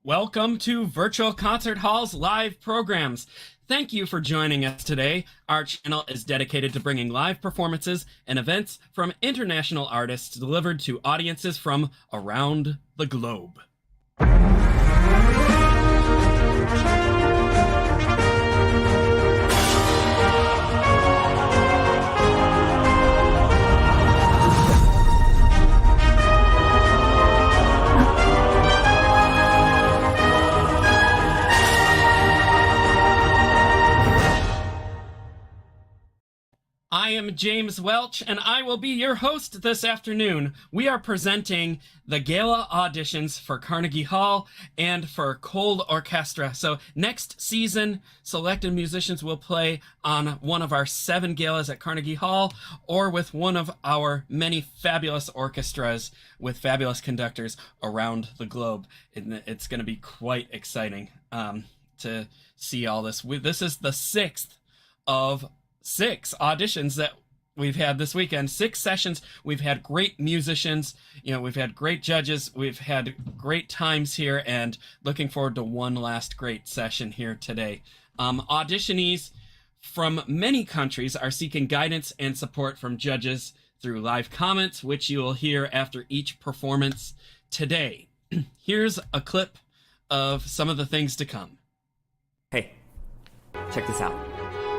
Welcome to Virtual Concert Hall's live programs. Thank you for joining us today. Our channel is dedicated to bringing live performances and events from international artists delivered to audiences from around the globe. I am James Welch, and I will be your host this afternoon. We are presenting the Gala Auditions for Carnegie Hall and for colORCHESTRA. So next season, selected musicians will play on one of our 7 galas at Carnegie Hall or with one of our many fabulous orchestras with fabulous conductors around the globe. It's going to be quite exciting to see all this. This is the 6th of 6 auditions that we've had this weekend. 6 sessions. We've had great musicians, we've had great judges, we've had great times here, and looking forward to one last great session here today. Auditionees from many countries are seeking guidance and support from judges through live comments, which you will hear after each performance today. Here's a clip of some of the things to come. Hey, check this out.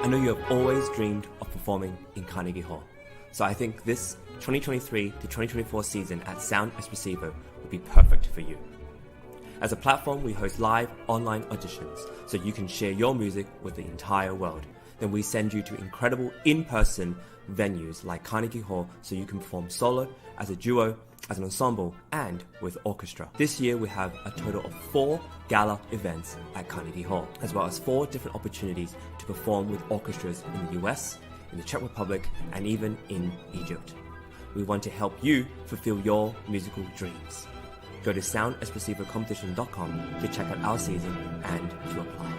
I know you have always dreamed of performing in Carnegie Hall, so I think this 2023 to 2024 season at Sound Espressivo would be perfect for you. As a platform, we host live online auditions so you can share your music with the entire world. Then we send you to incredible in-person venues like Carnegie Hall so you can perform solo, as a duo, as an ensemble, and with orchestra. This year we have a total of 4 gala events at Carnegie Hall, as well as 4 different opportunities to perform with orchestras in the US, in the Czech Republic, and even in Egypt. We want to help you fulfill your musical dreams. Go to soundespressivocompetition.com to check out our season and to apply.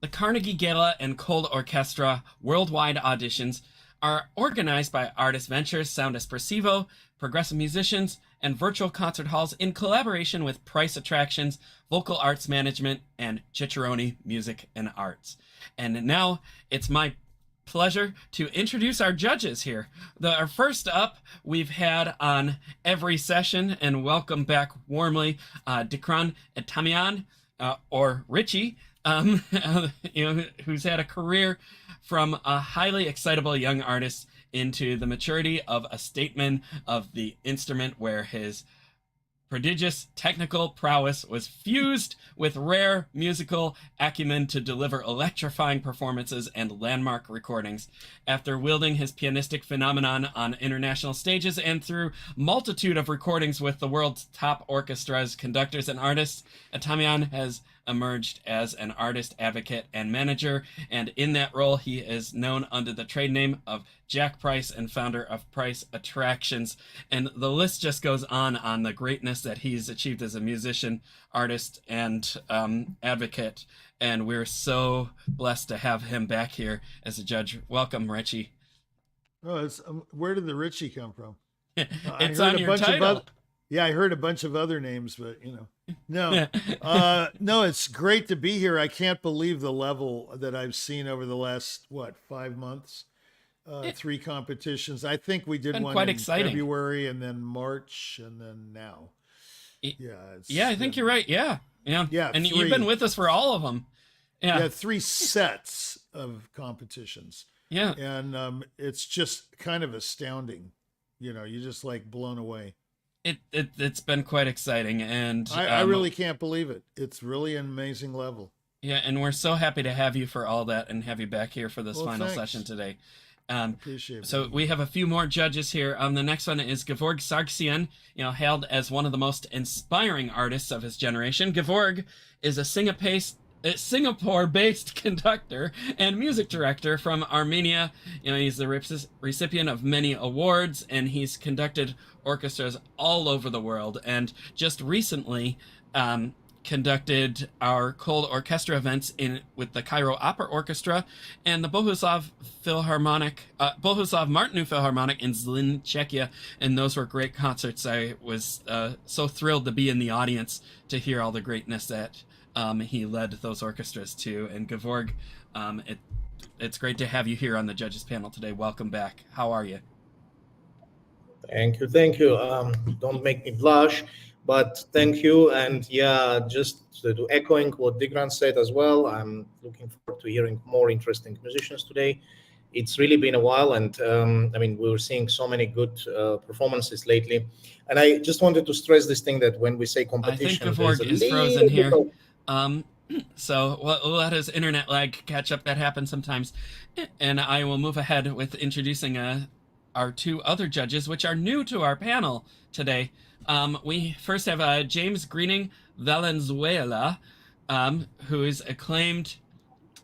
The Carnegie Gala and colORCHESTRA Worldwide Auditions are organized by ArtistVenture, Sound Espressivo, Progressive Musicians, and Virtual Concert Halls in collaboration with Price Attractions, Vocal Arts Management, and Cicciarone Music and Arts. And now it's my pleasure to introduce our judges here. Our first up, we've had on every session, and welcome back warmly, Dickran, Atamian, or Richie, who's had a career from a highly excitable young artist into the maturity of a statesman of the instrument, where his prodigious technical prowess was fused with rare musical acumen to deliver electrifying performances and landmark recordings. After wielding his pianistic phenomenon on international stages and through multitude of recordings with the world's top orchestras, conductors, and artists, Atamian has emerged as an artist, advocate, and manager, and in that role he is known under the trade name of Jack Price and founder of Price Attractions. And the list just goes on the greatness that he's achieved as a musician, artist, and advocate. And we're so blessed to have him back here as a judge. Welcome, Richie. Oh, where did the Richie come from? It's on your title. Yeah, I heard a bunch of other names, but no, no, it's great to be here. I can't believe the level that I've seen over the last 5 months. 3 competitions. I think we did one in February, and then March, and then now. I think you're right. Yeah. And 3. You've been with us for all of them. Yeah, 3 sets of competitions. Yeah, and it's just kind of astounding. You're just like blown away. It's been quite exciting, and I really can't believe it. It's really an amazing level. Yeah, and we're so happy to have you for all that and have you back here for this final session today. Appreciate it. So we have a few more judges here. The next one is Gevorg Sargsyan, hailed as one of the most inspiring artists of his generation. Gevorg is a Singapore-based conductor and music director from Armenia. He's the recipient of many awards, and he's conducted orchestras all over the world. And just recently, conducted our colORCHESTRA events with the Cairo Opera Orchestra and the Bohuslav Martinu Philharmonic in Zlin, Czechia, and those were great concerts. I was so thrilled to be in the audience to hear all the greatness that he led those orchestras to. And Gevorg, it's great to have you here on the judges panel today. Welcome back. How are you? Thank you. Don't make me blush. But thank you, and just to echoing what Dickran said as well, I'm looking forward to hearing more interesting musicians today. It's really been a while, and we were seeing so many good performances lately. And I just wanted to stress this thing that when we say competition, I think Gevorg is frozen here. So we'll let his internet lag catch up. That happens sometimes. And I will move ahead with introducing our 2 other judges, which are new to our panel today. We first have James Greening Valenzuela, whose acclaimed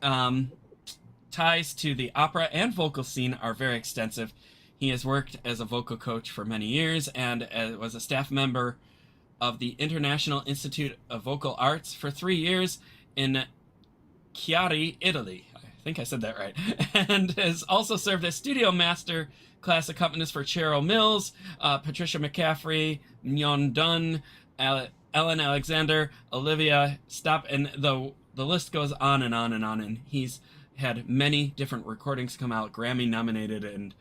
ties to the opera and vocal scene are very extensive. He has worked as a vocal coach for many years and was a staff member of the International Institute of Vocal Arts for 3 years in Chiari, Italy. I think I said that right. And has also served as studio master class accompanist for Cheryl Mills, Patricia McCaffrey, Mignon Dunn, Ellen Alexander, Olivia Stopp, and the list goes on and on and on. And he's had many different recordings come out, Grammy nominated, and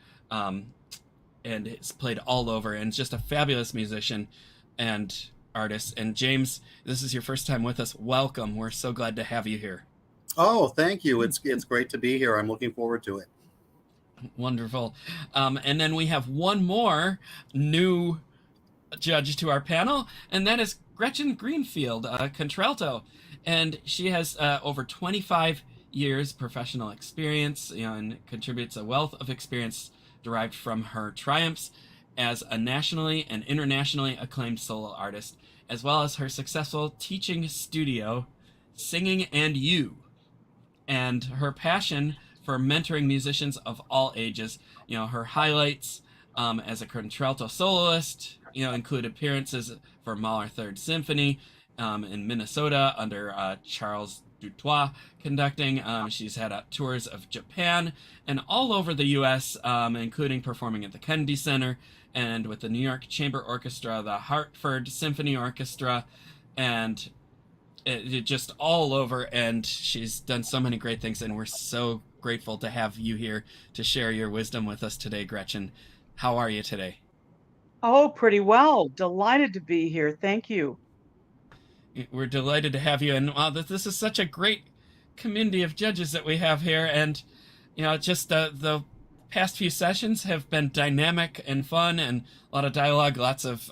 it's played all over, and just a fabulous musician and artist. And James, this is your first time with us. Welcome. We're so glad to have you here. Oh, thank you. It's great to be here. I'm looking forward to it. Wonderful. And then we have one more new judge to our panel, and that is Gretchen Greenfield, contralto. And she has over 25 years professional experience, and contributes a wealth of experience derived from her triumphs as a nationally and internationally acclaimed solo artist, as well as her successful teaching studio, Singing and You, and her passion for mentoring musicians of all ages. Her highlights as a contralto soloist, include appearances for Mahler Third Symphony in Minnesota under Charles Dutoit conducting. She's had tours of Japan and all over the U.S., including performing at the Kennedy Center and with the New York Chamber Orchestra, the Hartford Symphony Orchestra, and it just all over. And she's done so many great things, and we're so grateful to have you here to share your wisdom with us today, Gretchen. How are you today? Oh, pretty well. Delighted to be here. Thank you. We're delighted to have you, and this is such a great community of judges that we have here. And just the past few sessions have been dynamic and fun, and a lot of dialogue, lots of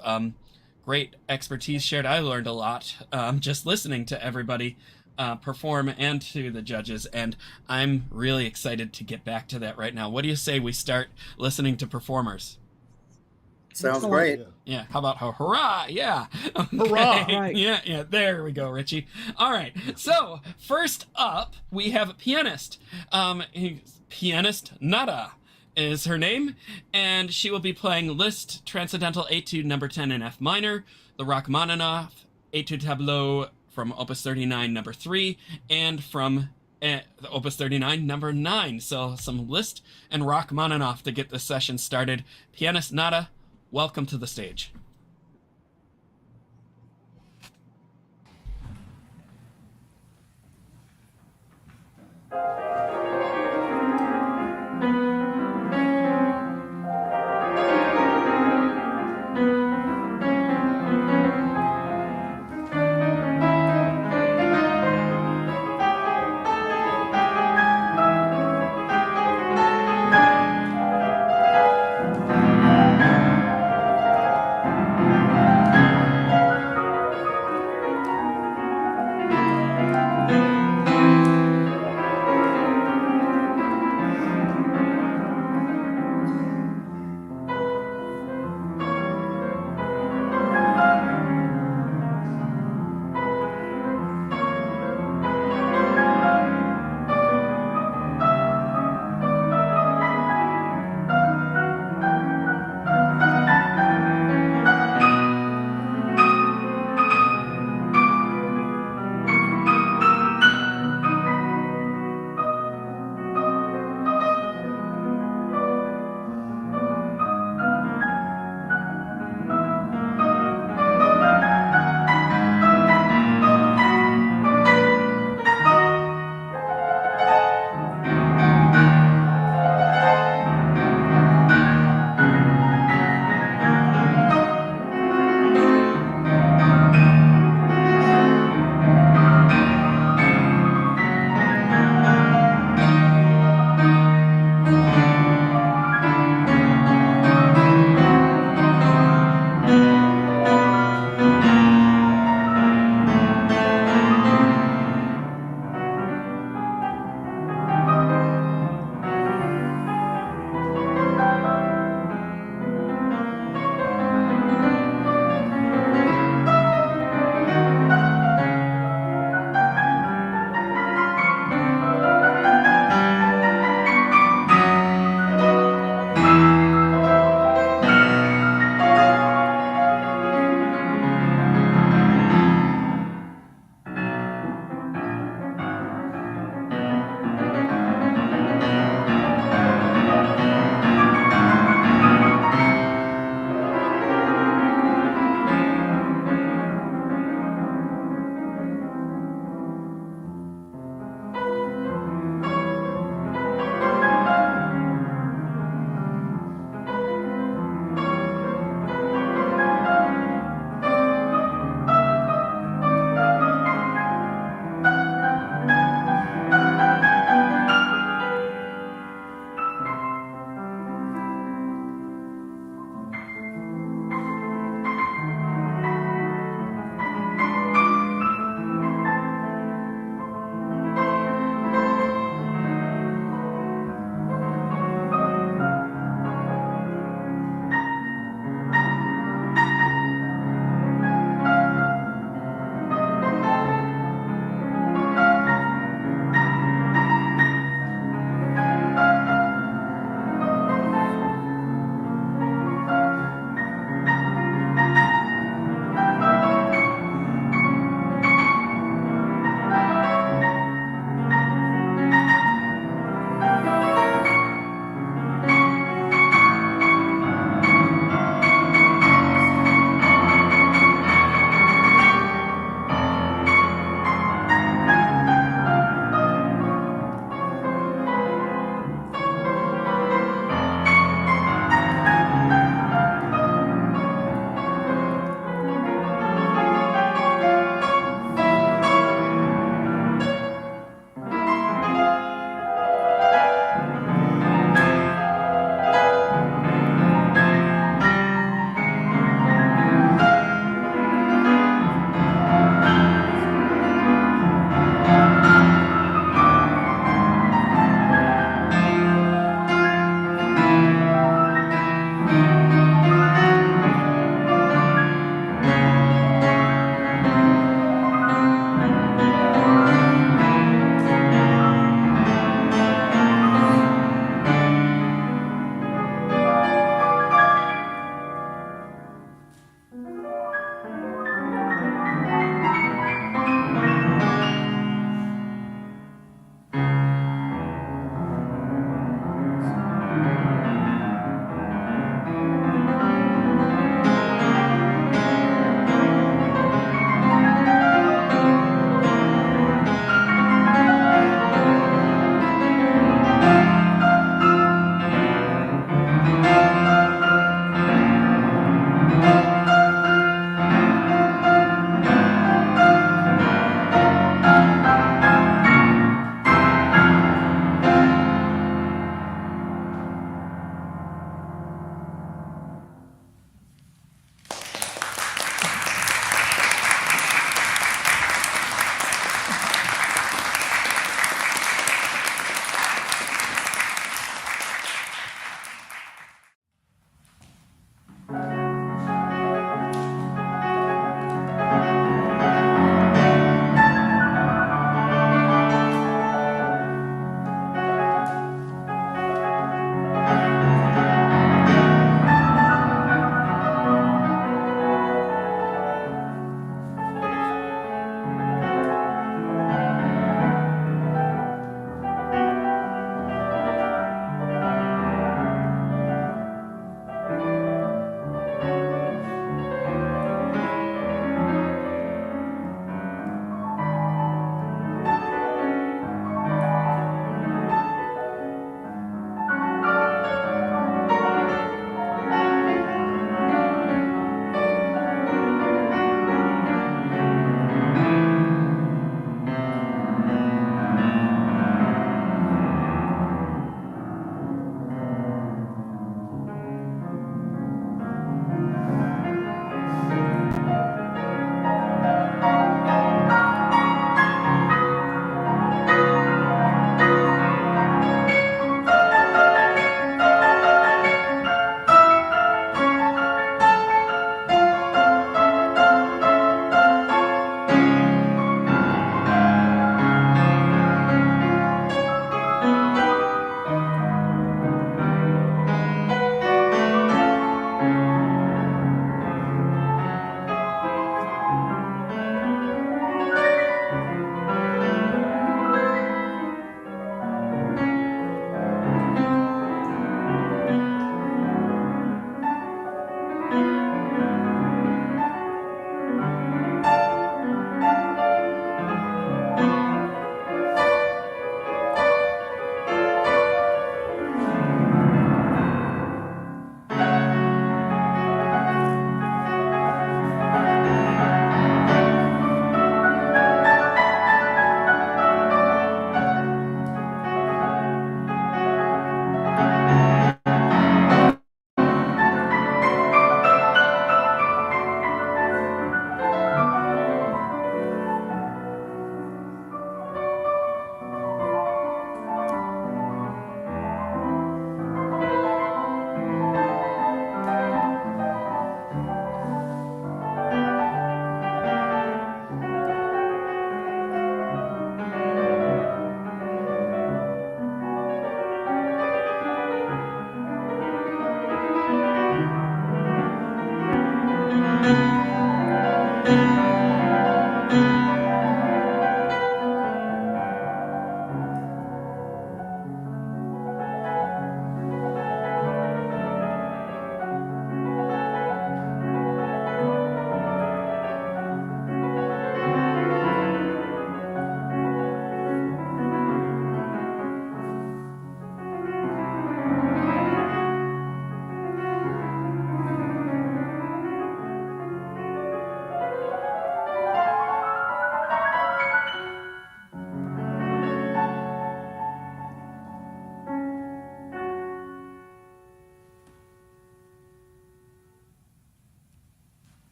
great expertise shared. I learned a lot just listening to everybody perform and to the judges, and I'm really excited to get back to that right now. What do you say we start listening to performers? Sounds great. Yeah. How about hurrah? Yeah. Okay. Hurrah! Right. Yeah. There we go, Richie. All right. So first up, we have a pianist. Pianist Nada is her name, and she will be playing Liszt Transcendental Etude Number 10 in F minor, the Rachmaninoff Etude Tableau from Opus 39 Number 3, and from the Opus 39 Number 9. So some Liszt and Rachmaninoff to get the session started. Pianist Nada, welcome to the stage.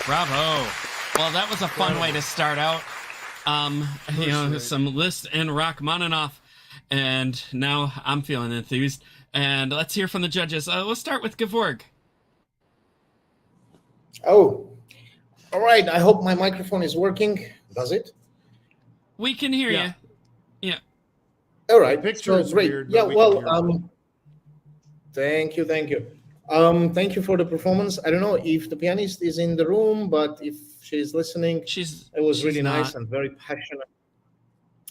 Bravo. Well, that was a fun way to start out. You know, some Liszt and Rachmaninoff, and now I'm feeling enthused. And let's hear from the judges. Let's start with Gevorg. Oh, all right. I hope my microphone is working. Does it? We can hear you. Yeah. All right. Picture is great. weird, Yeah. but we Well, can hear thank you. Thank you. Thank you for the performance. I don't know if the pianist is in the room, but if she's listening, it was really nice and very passionate.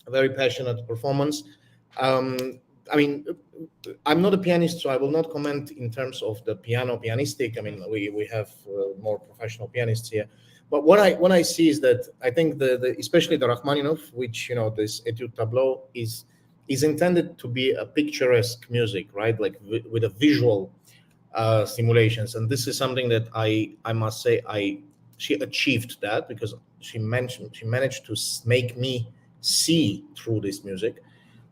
A very passionate performance. I mean, I'm not a pianist, so I will not comment in terms of the pianistic. I mean, we have more professional pianists here. But what I see is that I think the especially the Rachmaninoff, which this Etude Tableau is intended to be a picturesque music, right? Like with a visual stimulations, and this is something that I must say she achieved that, because she managed to make me see through this music.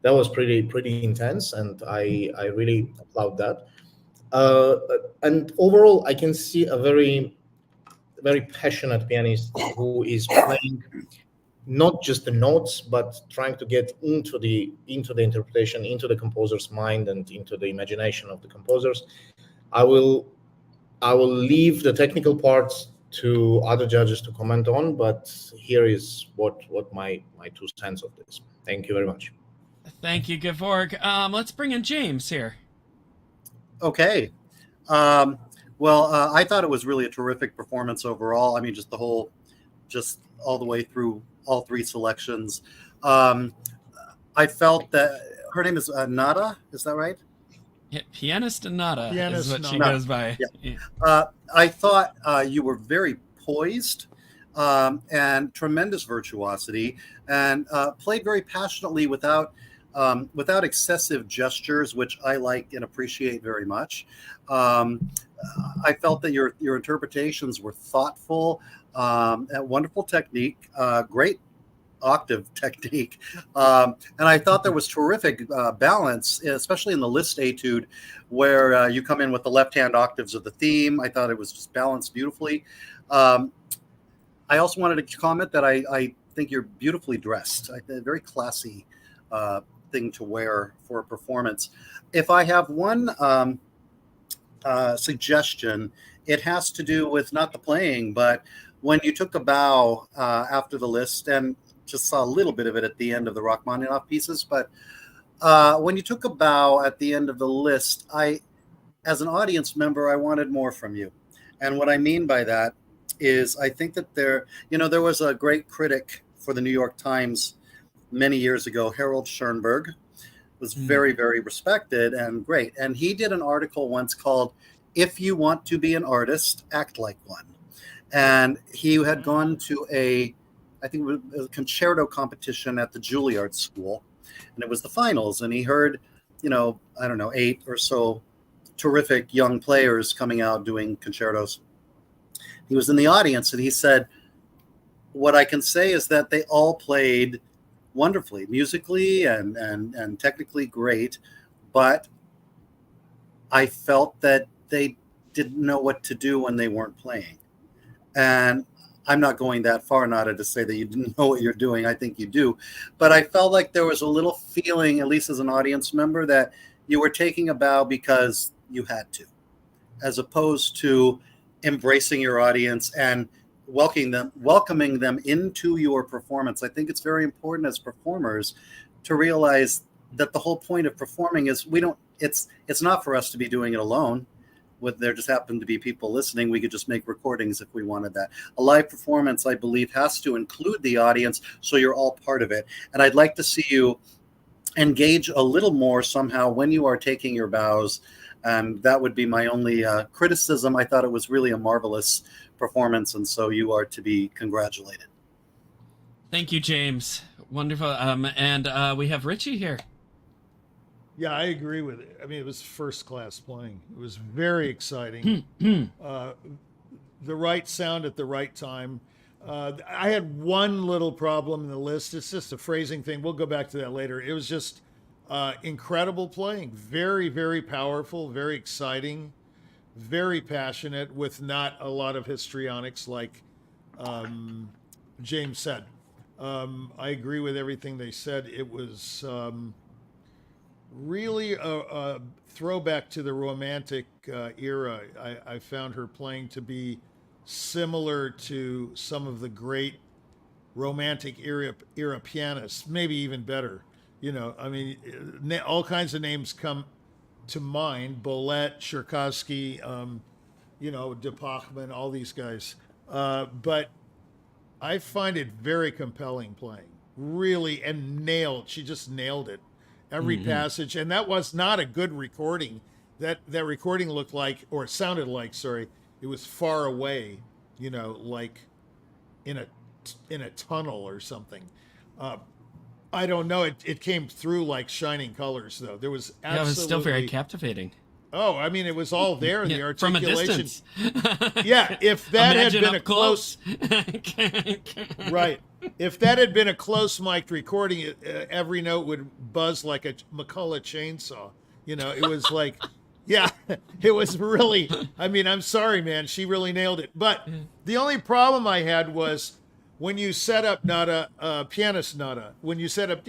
That was pretty intense, and I really applaud that. And overall, I can see a very passionate pianist who is playing not just the notes, but trying to get into the interpretation, into the composer's mind, and into the imagination of the composers. I will leave the technical parts to other judges to comment on, but here is what my 2 cents of this. Thank you very much. Thank you, Gevorg. Let's bring in James here. Okay. Well, I thought it was really a terrific performance overall. I mean, just all the way through all 3 selections. I felt that her name is Nada. Is that right? Yeah, pianist Nada Pianist is what she Nada. goes by. Yeah. Yeah. I thought you were very poised and tremendous virtuosity, and played very passionately without excessive gestures, which I like and appreciate very much. I felt that your interpretations were thoughtful, and wonderful technique, great octave technique, and I thought there was terrific balance, especially in the Liszt etude, where you come in with the left-hand octaves of the theme. I thought it was just balanced beautifully. I also wanted to comment that I think you're beautifully dressed. Very classy thing to wear for a performance. If I have one suggestion, it has to do with not the playing, but when you took a bow after the Liszt, and just saw a little bit of it at the end of the Rachmaninoff pieces, but when you took a bow at the end of the Liszt, as an audience member, I wanted more from you. And what I mean by that is, I think that there was a great critic for the New York Times many years ago, Harold Schoenberg, was very, very respected and great. And he did an article once called, "If You Want to Be an Artist, Act Like One." And he had gone to I think it was a concerto competition at the Juilliard School, and it was the finals. And he heard, I don't know, 8 or so terrific young players coming out doing concertos. He was in the audience, and he said, "What I can say is that they all played wonderfully, musically and technically great, but I felt that they didn't know what to do when they weren't playing." And I'm not going that far, Nada, to say that you didn't know what you're doing. I think you do. But I felt like there was a little feeling, at least as an audience member, that you were taking a bow because you had to, as opposed to embracing your audience and welcoming them into your performance. I think it's very important as performers to realize that the whole point of performing is it's not for us to be doing it alone. There just happen to be people listening. We could just make recordings if we wanted that. A live performance, I believe, has to include the audience, so you're all part of it. And I'd like to see you engage a little more somehow when you are taking your bows. And that would be my only criticism. I thought it was really a marvelous performance, and so you are to be congratulated. Thank you, James. Wonderful. And we have Richie here. Yeah, I agree with it. I mean, it was first class playing. It was very exciting. The right sound at the right time. I had one little problem in the Liszt. It's just a phrasing thing. We'll go back to that later. It was just incredible playing. Very, very powerful, very exciting. very passionate with not a lot of histrionics, like James said. I agree with everything they said. It was really a throwback to the Romantic era. I found her playing to be similar to some of the great Romantic era pianists, maybe even better. You know, I mean, all kinds of names come to mind: Boulez, Tchaikovsky, you know, De Pachman, all these guys. But I find it very compelling playing, really, and nailed. She just nailed it, every passage, and that was not a good recording. That recording looked like, or sounded like, sorry, it was far away, you know, like in a tunnel or something. I don't know. It came through like shining colors, though. There was absolutely. Yeah, it was still very captivating. Oh, I mean, it was all there. The From a articulation. distance. Yeah, if that Imagine had been up a close, right? If that had been a close mic recording, every note would buzz like a McCullough chainsaw. You know, it was like, yeah, it was really. I mean, I'm sorry, man. She really nailed it. But the only problem I had was when you set up nada, pianist nada, when you set up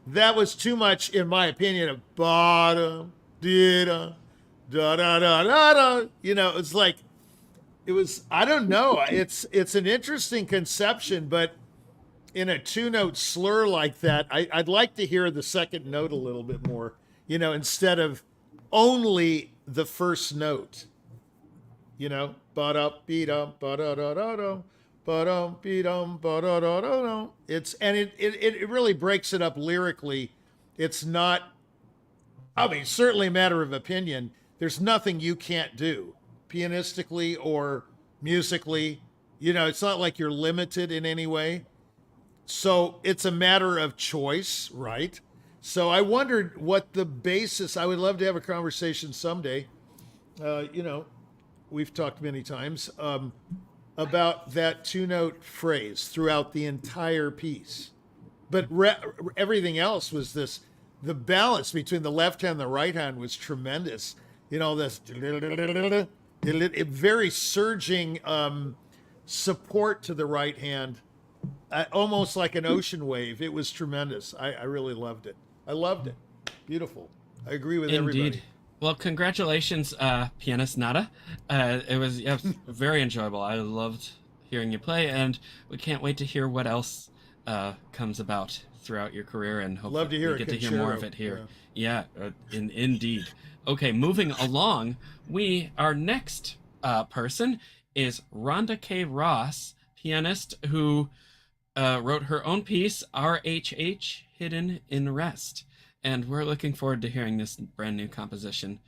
that was too much, in my opinion, of bottom, da da da da da. You know, it's like, it was, I don't know. It's an interesting conception, but in a two-note slur like that, I'd like to hear the second note a little bit more, you know, instead of only the first note, you know, ba-da-be-dum, ba-da-da-da-dum, ba-dum, be-dum, ba-da-da-da-dum. It really breaks it up lyrically. It's not, I mean, certainly a matter of opinion. There's nothing you can't do pianistically or musically. You know, it's not like you're limited in any way. So it's a matter of choice, right? So I wondered what the basis, I would love to have a conversation someday. You know, we've talked many times about that two-note phrase throughout the entire piece. But everything else was this, the balance between the left hand and the right hand was tremendous. You know, this very surging support to the right hand, almost like an ocean wave. It was tremendous. I really loved it. I loved it. Beautiful. I agree with everybody. Indeed. Well, congratulations, pianist Nada. It was very enjoyable. I loved hearing you play, and we can't wait to hear what else comes about throughout your career, and hope love to hear we get to hear more of it here. Yeah, indeed. Okay, moving along, our next person is Rhonda K. Ross, pianist who wrote her own piece, RHH, Hidden in Rest. And we're looking forward to hearing this brand new composition.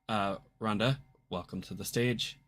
Rhonda, welcome to the stage.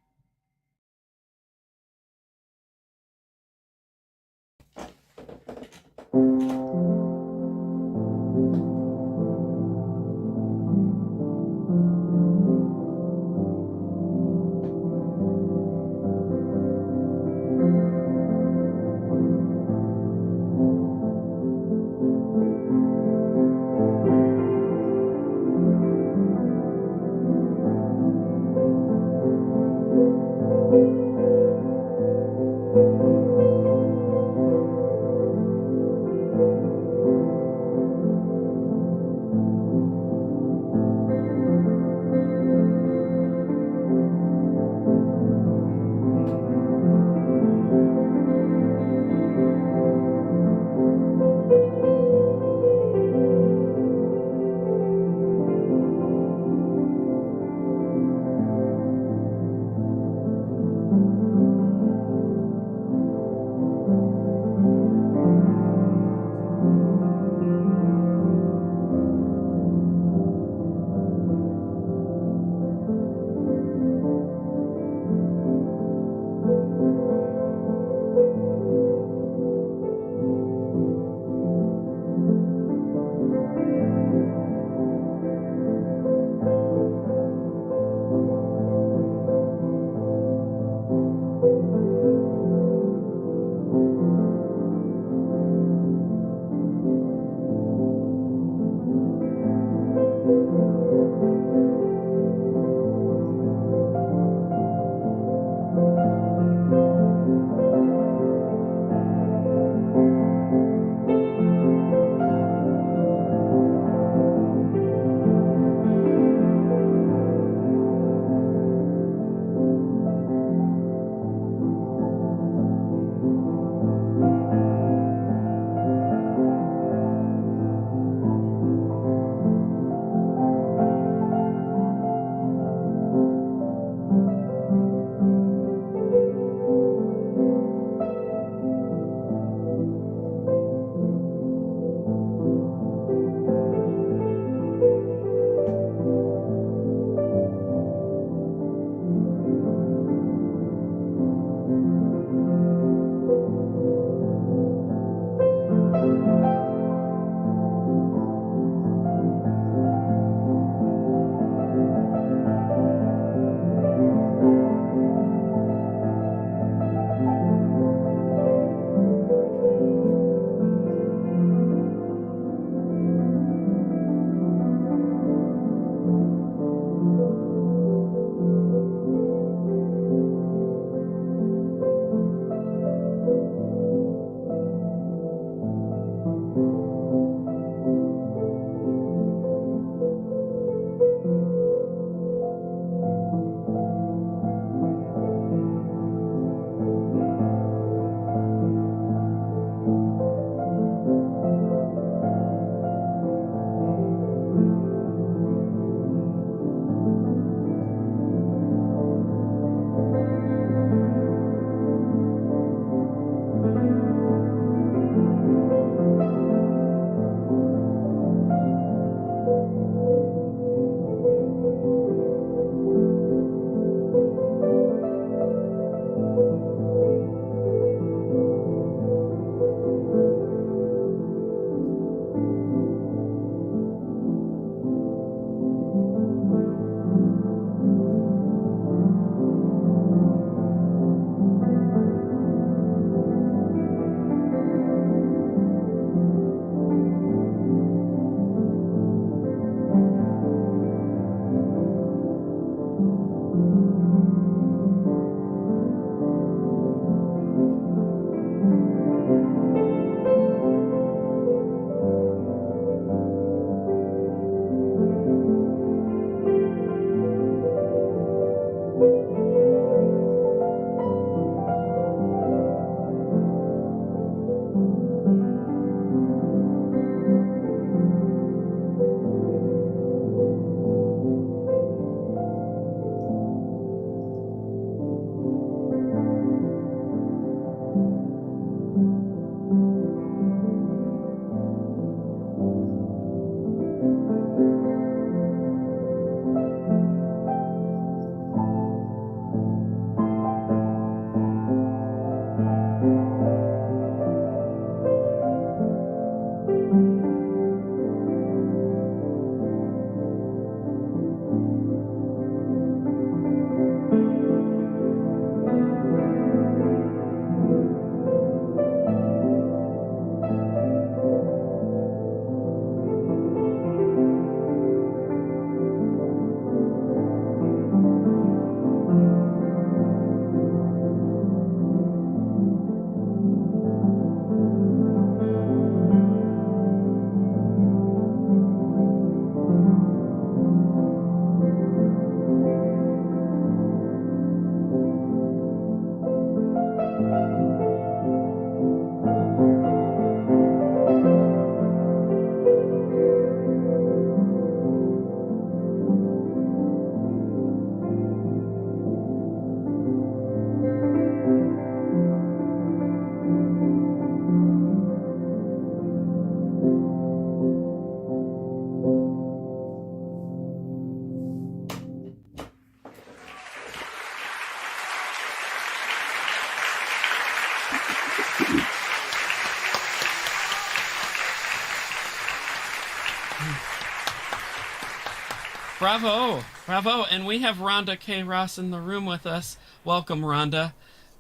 Bravo, bravo. And we have Rhonda K. Ross in the room with us. Welcome, Rhonda.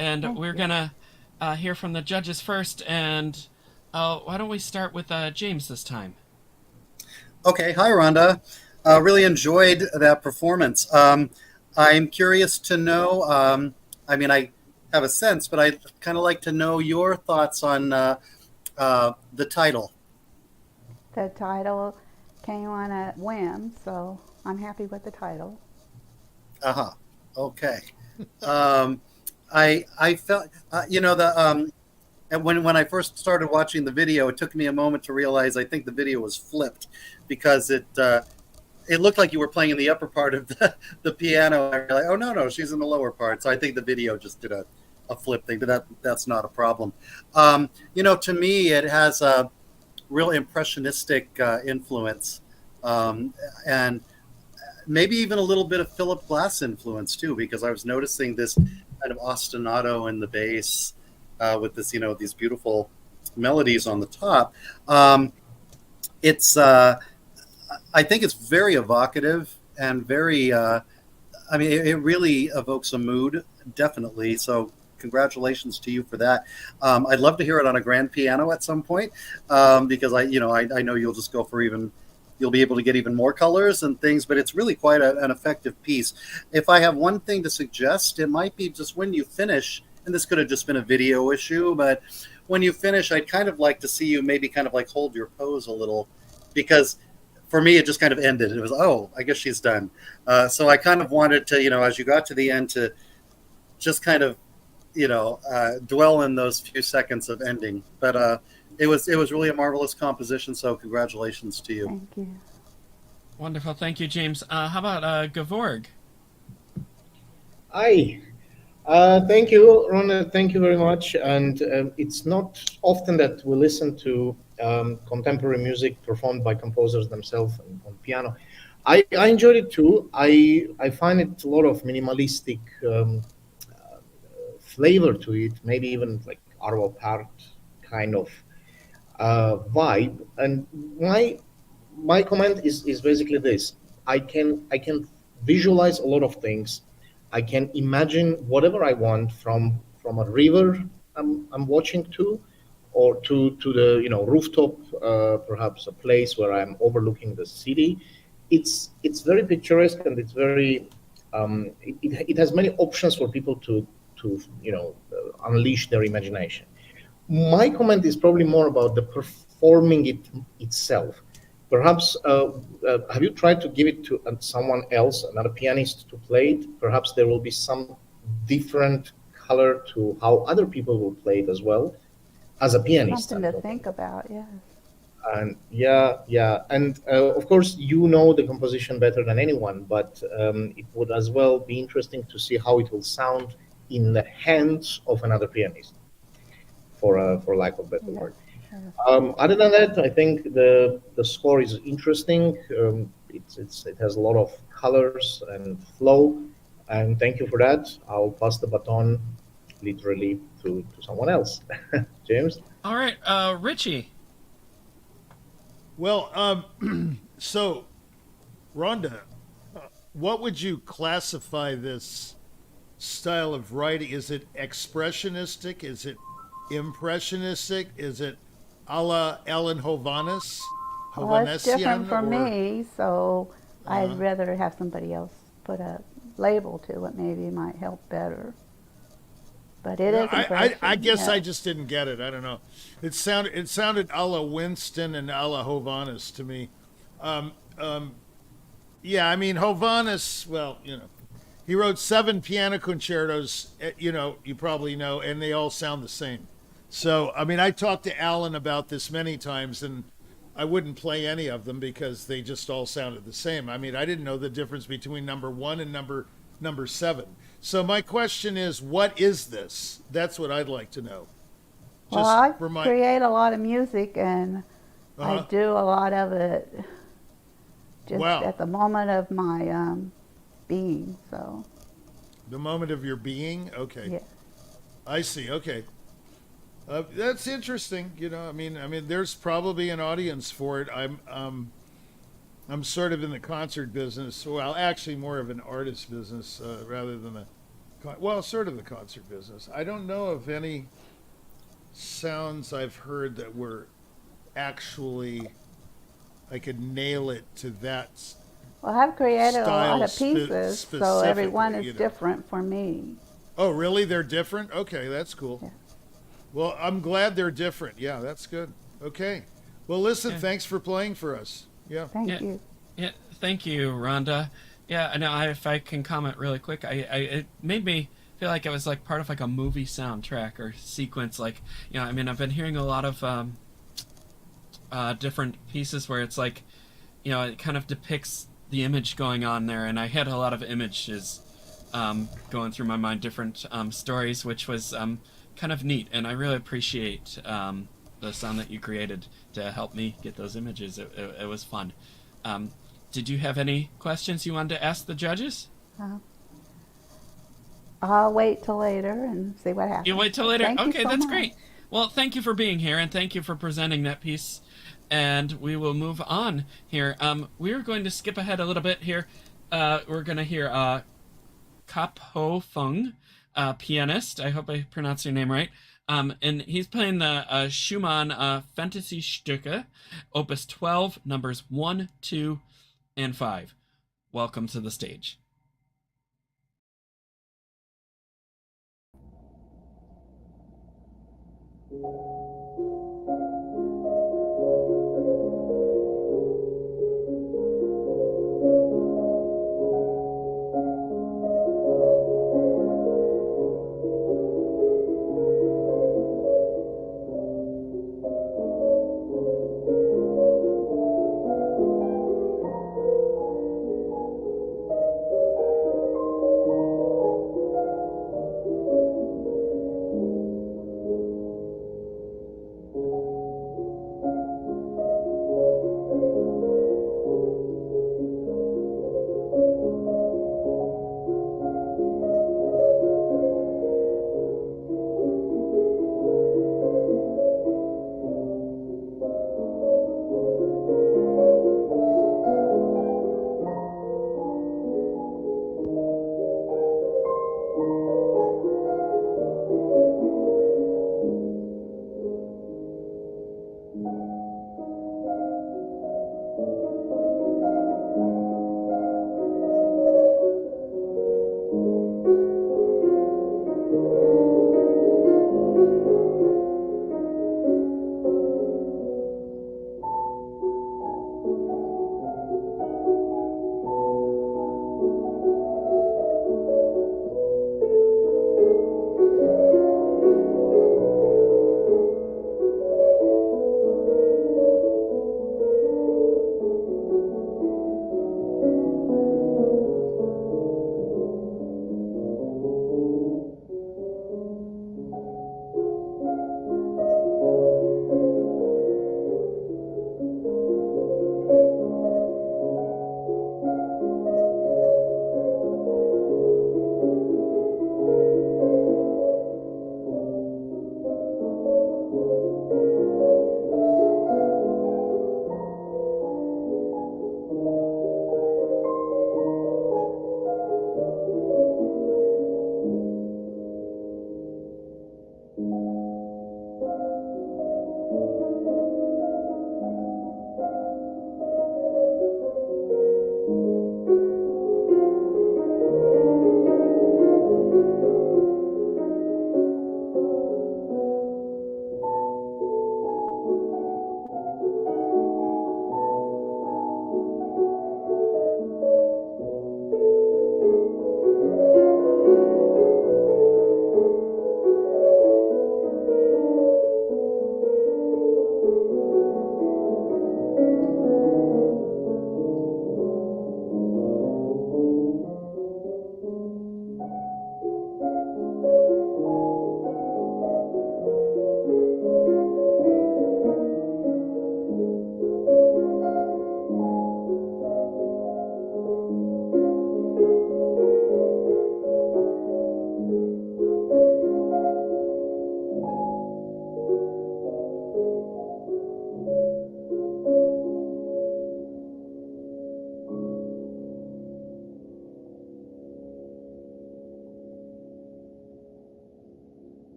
And we're going to hear from the judges first. And why don't we start with James this time? Okay. Hi, Rhonda. Really enjoyed that performance. I'm curious to know. I mean, I have a sense, but I'd kind of like to know your thoughts on the title. The title came on a whim, so I'm happy with the title. Uh-huh. Okay. I felt and when I first started watching the video, it took me a moment to realize I think the video was flipped because it looked like you were playing in the upper part of the piano. I realized, oh no, she's in the lower part. So I think the video just did a flip thing, but that's not a problem. To me, it has a real impressionistic influence, and maybe even a little bit of Philip Glass influence too, because I was noticing this kind of ostinato in the bass with this, these beautiful melodies on the top. It's I think it's very evocative and very. It really evokes a mood, definitely. So congratulations to you for that. I'd love to hear it on a grand piano at some point, because I know you'll just go for you'll be able to get even more colors and things, but it's really quite an effective piece. If I have one thing to suggest, it might be just when you finish, and this could have just been a video issue, but when you finish, I'd kind of like to see you maybe kind of like hold your pose a little, because for me, it just kind of ended. It was, oh, I guess she's done. So I kind of wanted to, as you got to the end, to just kind of, dwell in those few seconds of ending. But it was really a marvelous composition. So congratulations to you. Thank you. Wonderful. Thank you, James. How about Gevorg? Hi. Thank you, Ron. Thank you very much. And it's not often that we listen to contemporary music performed by composers themselves on piano. I enjoyed it too. I find it a lot of minimalistic flavor to it, maybe even like Arvo Pärt kind of vibe. And my comment is basically this: I can visualize a lot of things. I can imagine whatever I want from a river I'm watching to, or to the rooftop, perhaps a place where I'm overlooking the city. It's very picturesque, and it's very it has many options for people to unleash their imagination. My comment is probably more about the performing it itself. Perhaps have you tried to give it to someone else, another pianist, to play it? Perhaps there will be some different color to how other people will play it as well, as a pianist. Something to think about, yeah. And and of course you know the composition better than anyone, but it would as well be interesting to see how it will sound in the hands of another pianist, for lack of a better word. Other than that, I think the score is interesting. It has a lot of colors and flow, and thank you for that. I'll pass the baton literally to someone else. James? All right, Richie. Well, so, Rhonda, what would you classify this style of writing? Is it expressionistic? Is it impressionistic? Is it a la Ellen Hovanes? Well, it's different for or- me, so I'd rather have somebody else put a label to it. Maybe it might help better. But it is I guess yeah. I just didn't get it. I don't know. It sounded a la Winston and a la Hovanes to me. Yeah, I mean Hovanes. Well, he wrote 7 piano concertos. You probably know, and they all sound the same. So, I mean, I talked to Alan about this many times, and I wouldn't play any of them because they just all sounded the same. I mean, I didn't know the difference between number 1 and number 7. So my question is, what is this? That's what I'd like to know. Well, I create a lot of music, and I do a lot of it just at the moment of my being. So. The moment of your being? Okay. Yeah. I see. Okay. That's interesting. I mean, there's probably an audience for it. I'm sort of in the concert business. Well, actually more of an artist business rather than sort of the concert business. I don't know of any sounds I've heard that were actually, I could nail it to that Well, I've created a lot of style pieces, so specifically, everyone is you know. different for me. Oh, really? They're different? Okay, that's cool. Yeah. Well, I'm glad they're different. Yeah, that's good. Okay. Well, listen, Yeah. thanks for playing for us. Yeah. Thank you. Yeah, thank you, Rhonda. Yeah, I know. If I can comment really quick, it made me feel like it was like part of like a movie soundtrack or sequence. Like, you know, I mean, I've been hearing a lot of different pieces where it's like, you know, it kind of depicts the image going on there, and I had a lot of images going through my mind, different stories, which was kind of neat, and I really appreciate the sound that you created to help me get those images. It was fun. Did you have any questions you wanted to ask the judges? I'll wait till later and see what happens. You wait till later? Thank you Okay, so that's much. great. Well, thank you for being here, and thank you for presenting that piece. And we will move on here. We're going to skip ahead a little bit here. We're going to hear Kap Ho Fung, pianist. I hope I pronounced your name right. And he's playing the Schumann Fantasy Stücke, Opus 12, numbers 1, 2, and 5. Welcome to the stage.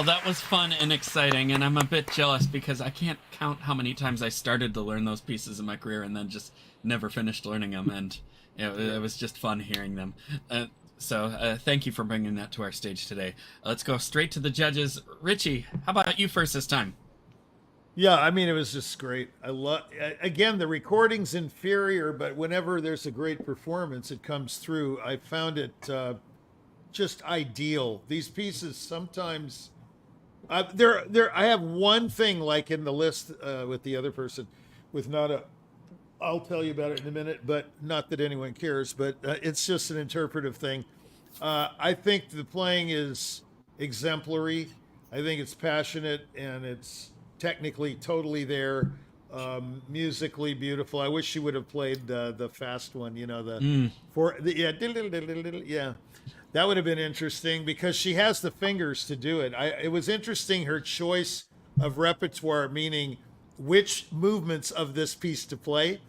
Oh, that was fun and exciting, and I'm a bit jealous because I can't count how many times I started to learn those pieces in my career and then just never finished learning them, and it was just fun hearing them. So thank you for bringing that to our stage today. Let's go straight to the judges. Richie, how about you first this time? Yeah, I mean, it was just great. Again, the recording's inferior, but whenever there's a great performance, it comes through. I found it just ideal. These pieces sometimes... I have one thing like in the list with the other person, with Nada. I'll tell you about it in a minute, but not that anyone cares. But it's just an interpretive thing. I think the playing is exemplary. I think it's passionate and it's technically totally there. Musically beautiful. I wish she would have played the fast one. You know yeah. That would have been interesting because she has the fingers to do it. It was interesting, her choice of repertoire, meaning which movements of this piece to play,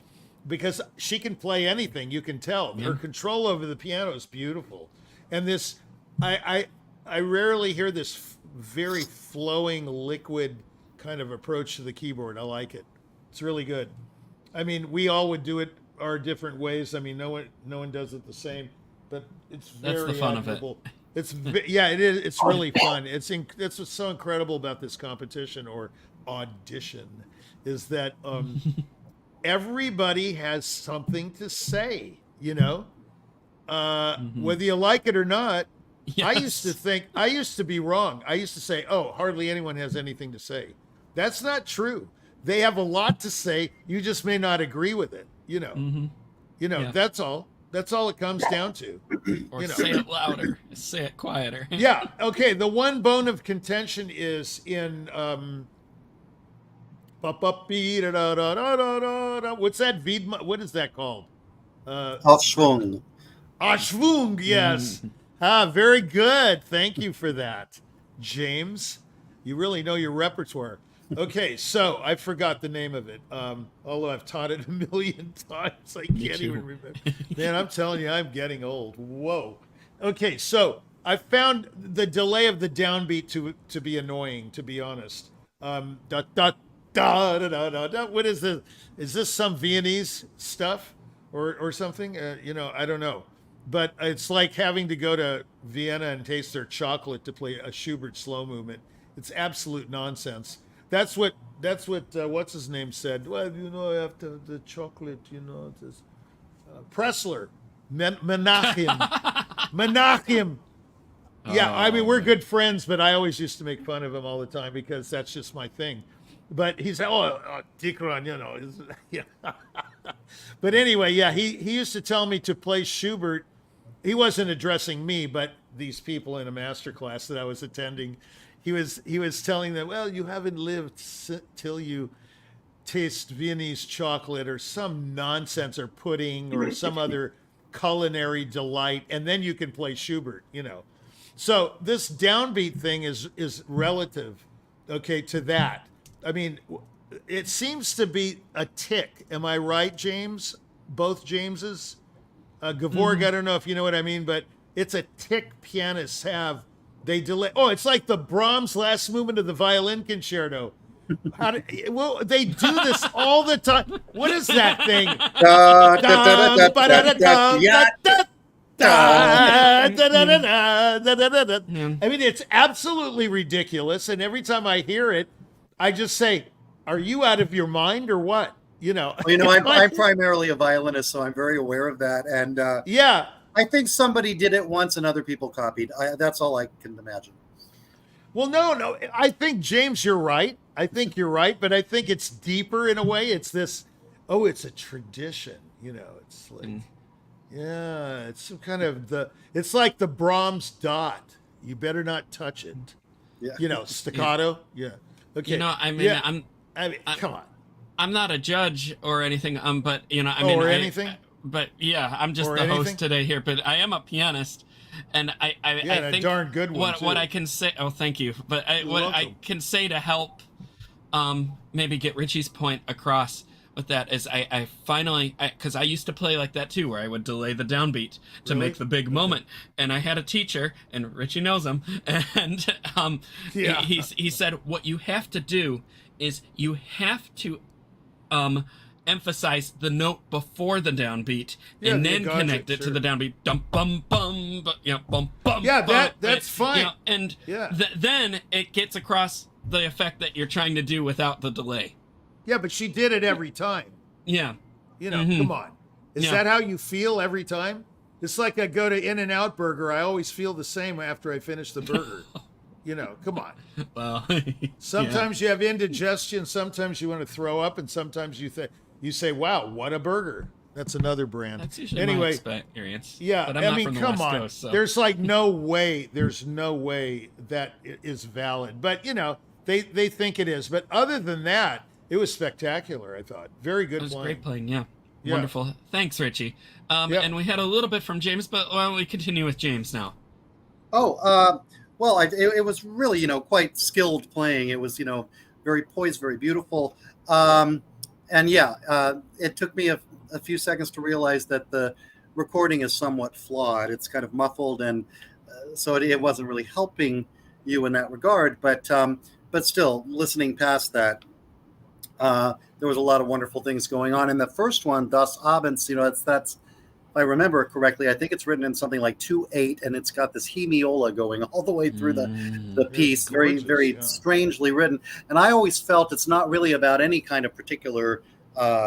because she can play anything, you can tell. Her control over the piano is beautiful. And this, I rarely hear this very flowing, liquid kind of approach to the keyboard. I like it. It's really good. I mean, we all would do it our different ways. I mean, no one does it the same. But it's very That's the fun admirable. of it. It's it is. It's really fun. That's what's so incredible about this competition or audition, is that everybody has something to say. You know, whether you like it or not. Yes. I used to be wrong. I used to say, oh, hardly anyone has anything to say. That's not true. They have a lot to say. You just may not agree with it. You know. That's all. That's all it comes down to. Or say it louder. Say it quieter. Yeah. Okay. The one bone of contention is in what's that Wiedma? What is that called? Aufschwung. Aufschwung. Yes. Very good. Thank you for that, James. You really know your repertoire. Okay, so I forgot the name of it. Although I've taught it a million times, I can't even remember. Man, I'm telling you, I'm getting old. Whoa. Okay, so I found the delay of the downbeat to be annoying, to be honest. Da da da da da da. What is this? Is this some Viennese stuff or something? I don't know. But it's like having to go to Vienna and taste their chocolate to play a Schubert slow movement. It's absolute nonsense. That's what what's his name said. Well, after the chocolate, this Pressler, Menachem, Menachem. Yeah, I mean, we're good friends, but I always used to make fun of him all the time because that's just my thing. But he said, Dickran, yeah. But anyway, yeah, he used to tell me to play Schubert. He wasn't addressing me, but these people in a master class that I was attending. He was telling them, well, you haven't lived till you taste Viennese chocolate or some nonsense or pudding or some other culinary delight, and then you can play Schubert, So this downbeat thing is relative, okay, to that. I mean, it seems to be a tick. Am I right, James? Both Jameses? Gevorg, I don't know if you know what I mean, but it's a tick pianists have. They delay. Oh, it's like the Brahms last movement of the violin concerto. They do this all the time. What is that thing? I mean, it's absolutely ridiculous. And every time I hear it, I just say, are you out of your mind or what? I'm primarily a violinist, so I'm very aware of that. And yeah. I think somebody did it once and other people copied. That's all I can imagine. Well, no. I think, James, you're right. I think you're right, but I think it's deeper in a way. It's this, it's a tradition. It's like, yeah, it's some kind of it's like the Brahms dot. You better not touch it. Yeah. Staccato. Yeah. Okay. Come on. I'm not a judge or anything. But or anything. But yeah, I'm just the host today here. But I am a pianist, and I think a darn good one. What I can say. Oh, thank you. But I can say to help, maybe get Richie's point across with that is I finally, because I used to play like that too, where I would delay the downbeat to make the big moment. And I had a teacher, and Richie knows him, and he said what you have to do is you have to emphasize the note before the downbeat and then connect it to the downbeat. Dum bum bum, bum bum. Yeah, that's fine. Then it gets across the effect that you're trying to do without the delay. Yeah, but she did it every time. Yeah. Come on. Is that how you feel every time? It's like I go to In-N-Out Burger. I always feel the same after I finish the burger. Come on. Well, sometimes you have indigestion. Sometimes you want to throw up, and sometimes you say, "Wow, what a burger!" That's another brand. That's usually my experience. Yeah, but I'm not from the come West on. Coast, so. There's no way. There's no way that is valid. But they think it is. But other than that, it was spectacular. I thought very good. It was great playing. Yeah. Wonderful. Thanks, Richie. And we had a little bit from James, but why don't we continue with James now? Well, it was really, quite skilled playing. It was, very poised, very beautiful. It took me a few seconds to realize that the recording is somewhat flawed. It's kind of muffled, and so it wasn't really helping you in that regard. But still, listening past that, there was a lot of wonderful things going on. And the first one, Das Abends, that's if I remember correctly, I think it's written in something like 2/8, and it's got this hemiola going all the way through the piece. Gorgeous, very strangely written. And I always felt it's not really about any kind of particular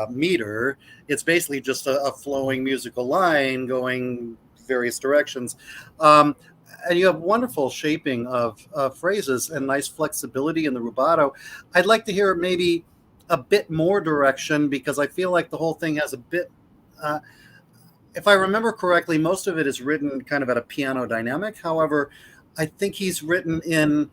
meter. It's basically just a flowing musical line going various directions. And you have wonderful shaping of phrases and nice flexibility in the rubato. I'd like to hear maybe a bit more direction, because I feel like the whole thing has a bit... if I remember correctly, most of it is written kind of at a piano dynamic. However, I think he's written in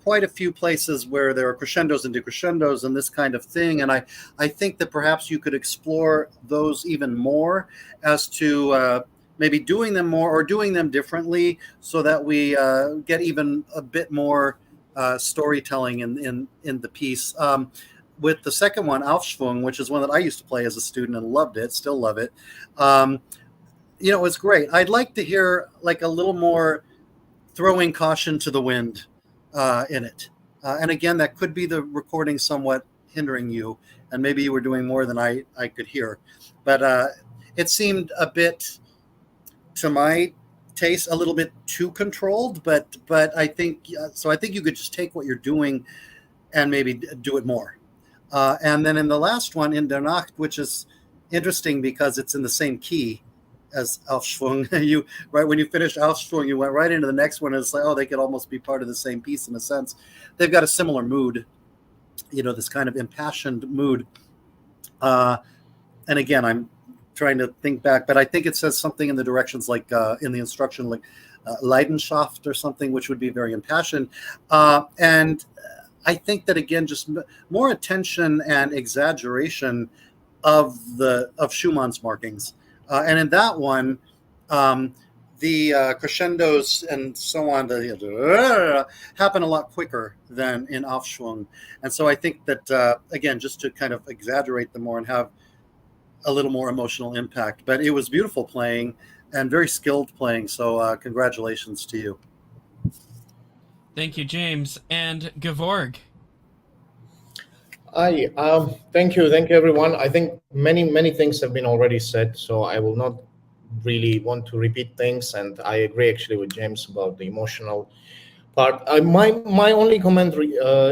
quite a few places where there are crescendos and decrescendos and this kind of thing. And I think that perhaps you could explore those even more as to maybe doing them more or doing them differently, so that we get even a bit more storytelling in the piece. With the second one, Aufschwung, which is one that I used to play as a student and loved it, still love it. It's great. I'd like to hear like a little more throwing caution to the wind in it. And again, that could be the recording somewhat hindering you, and maybe you were doing more than I could hear. But it seemed a bit, to my taste, a little bit too controlled. But I think so. I think you could just take what you're doing and maybe do it more. And then in the last one, in Der Nacht, which is interesting because it's in the same key as Aufschwung. You right when you finished Aufschwung, you went right into the next one, and it's like, oh, they could almost be part of the same piece in a sense. They've got a similar mood, this kind of impassioned mood. And again, I'm trying to think back, but I think it says something in the directions like in the instruction, like Leidenschaft or something, which would be very impassioned. And I think that again, just more attention and exaggeration of Schumann's markings. And in that one, the crescendos and so on happen a lot quicker than in Aufschwung. And so I think that, again, just to kind of exaggerate them more and have a little more emotional impact. But it was beautiful playing and very skilled playing. So congratulations to you. Thank you, James. And Gevorg. Hi, thank you, everyone. I think many things have been already said, so I will not really want to repeat things. And I agree actually with James about the emotional part. My only commentary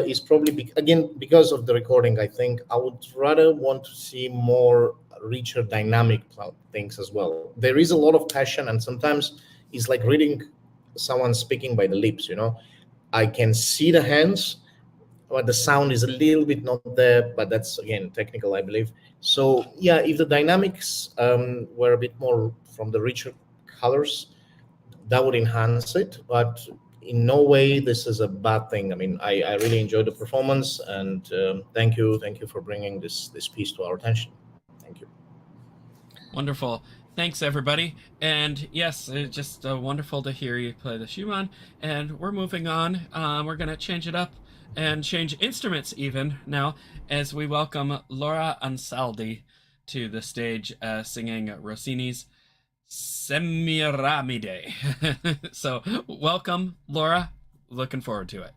is probably again because of the recording. I think I would rather want to see more richer dynamic things as well. There is a lot of passion, and sometimes it's like reading someone speaking by the lips. I can see the hands, but the sound is a little bit not there, but that's again technical, I believe. So yeah, if the dynamics were a bit more from the richer colors, that would enhance it. But in no way this is a bad thing. I mean, I really enjoyed the performance, and thank you for bringing this piece to our attention. Thank you. Wonderful. Thanks, everybody. And yes, it's just wonderful to hear you play the Schumann. And we're moving on. We're going to change it up and change instruments even now as we welcome Laura Ansaldi to the stage singing Rossini's Semiramide. So welcome, Laura. Looking forward to it.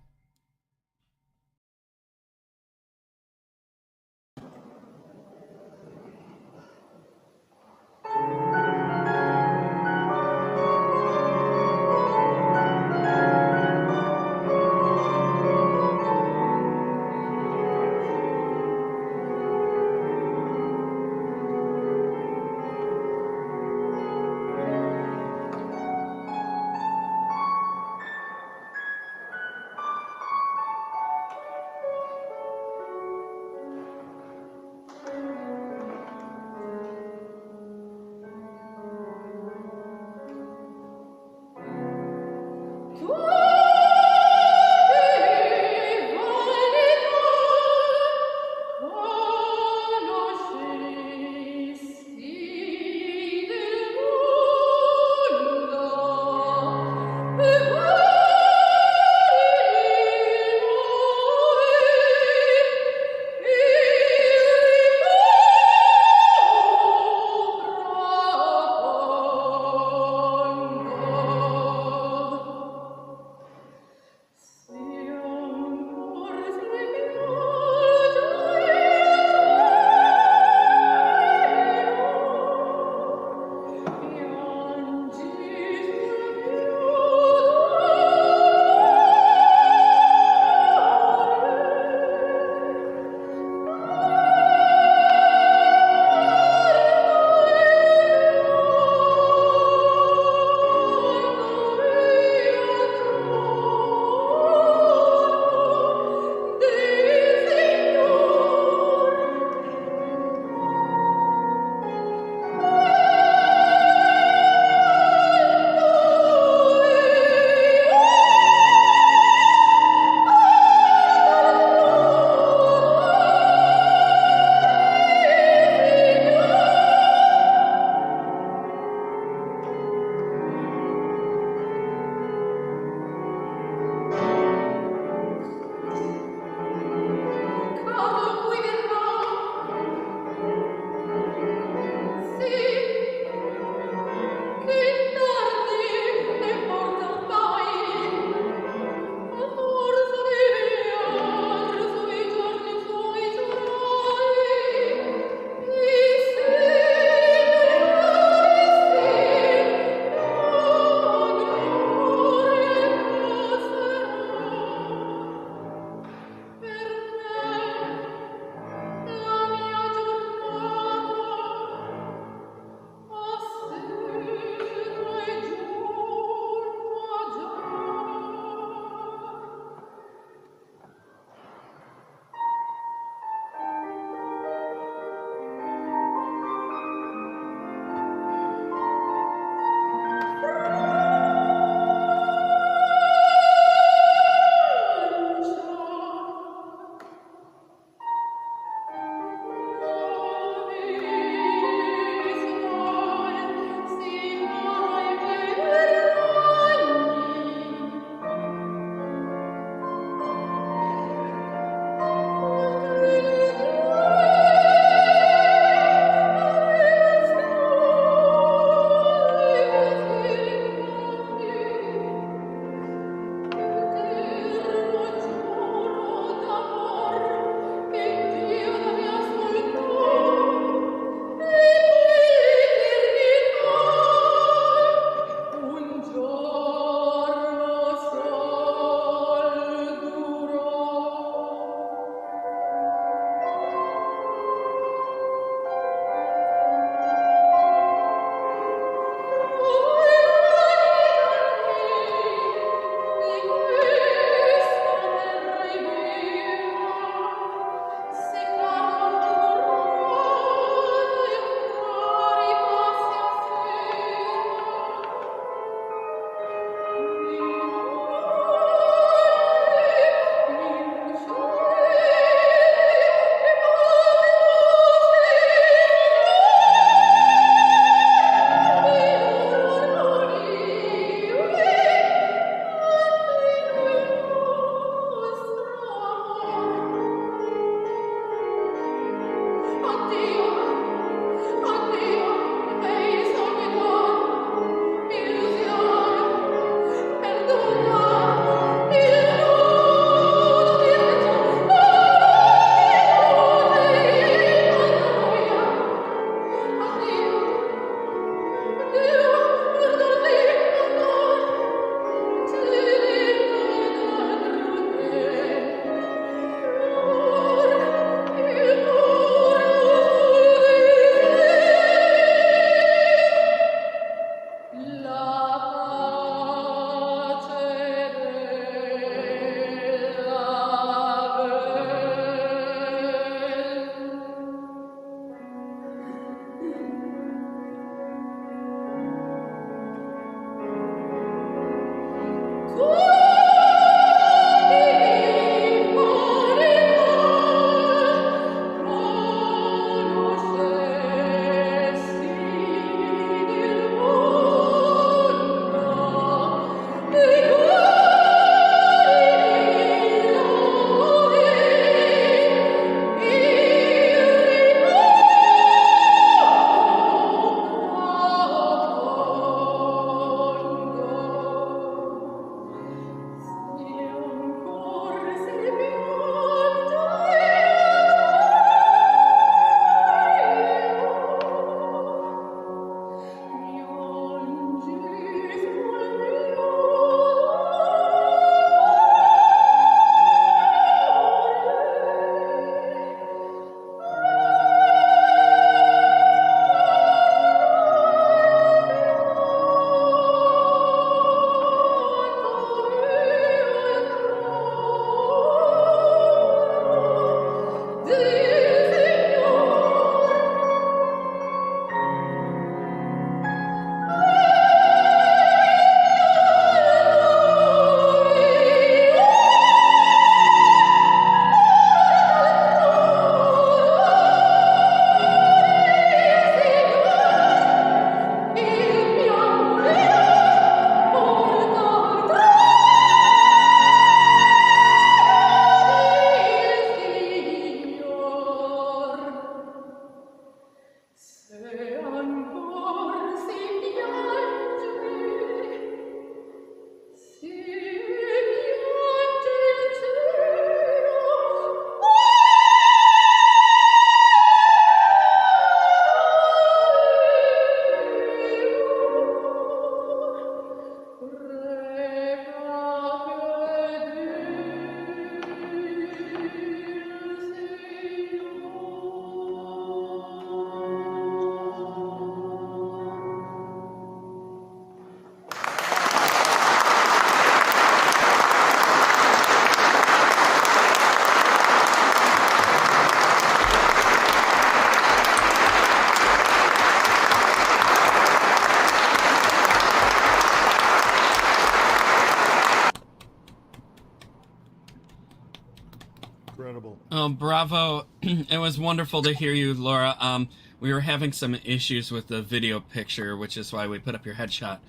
Incredible. Oh, bravo. It was wonderful to hear you, Laura. We were having some issues with the video picture, which is why we put up your headshot.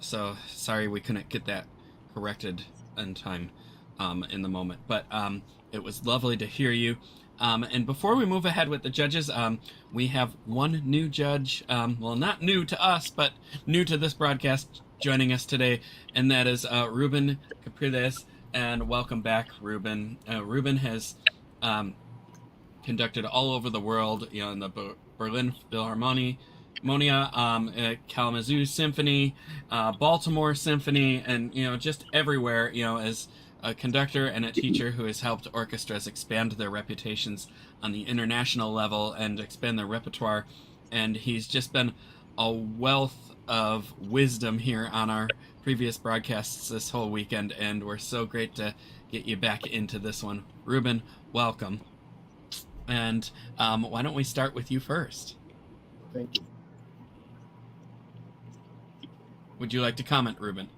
So sorry we couldn't get that corrected in time in the moment. But it was lovely to hear you. And before we move ahead with the judges, we have one new judge, well, not new to us, but new to this broadcast, joining us today, and that is Ruben Capriles. And welcome back, Ruben. Ruben has conducted all over the world, you know, in the Berlin Philharmonia, Kalamazoo Symphony, Baltimore Symphony, and, you know, just everywhere, you know, as a conductor and a teacher who has helped orchestras expand their reputations on the international level and expand their repertoire. And he's just been a wealth of wisdom here on our previous broadcasts this whole weekend, and we're so great to get you back into this one. Ruben, welcome. And why don't we start with you first? Thank you. Would you like to comment, Ruben?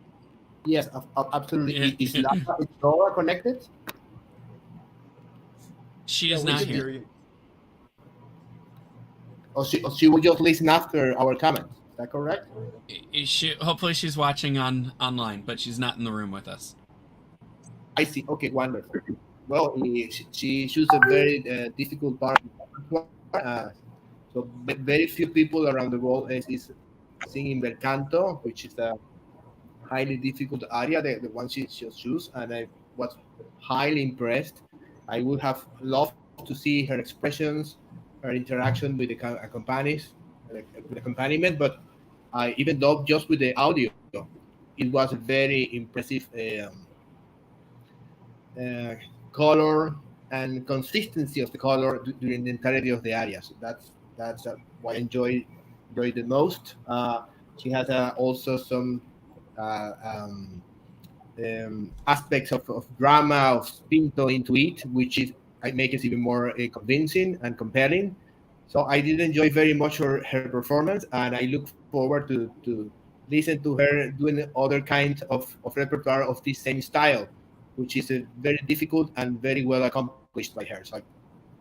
Yes, absolutely. Is Laura connected? She is not here. Or she will just listen after our comments. Is that correct? Hopefully she's watching online, but she's not in the room with us. I see. Okay, wonderful. well, she chose a very difficult part. So very few people around the world is singing bel canto, which is a highly difficult area, the one she chose, and I was highly impressed. I would have loved to see her expressions, her interaction with the with accompaniment, but even though just with the audio, it was a very impressive uh, color and consistency of the color during the entirety of the aria. So that's what I enjoyed the most. She has also some uh, um, aspects of drama, of spinto into it, which is I make it even more convincing and compelling. So I did enjoy very much her performance, and I look forward to listen to her doing other kinds of repertoire of this same style, which is very difficult and very well accomplished by her. So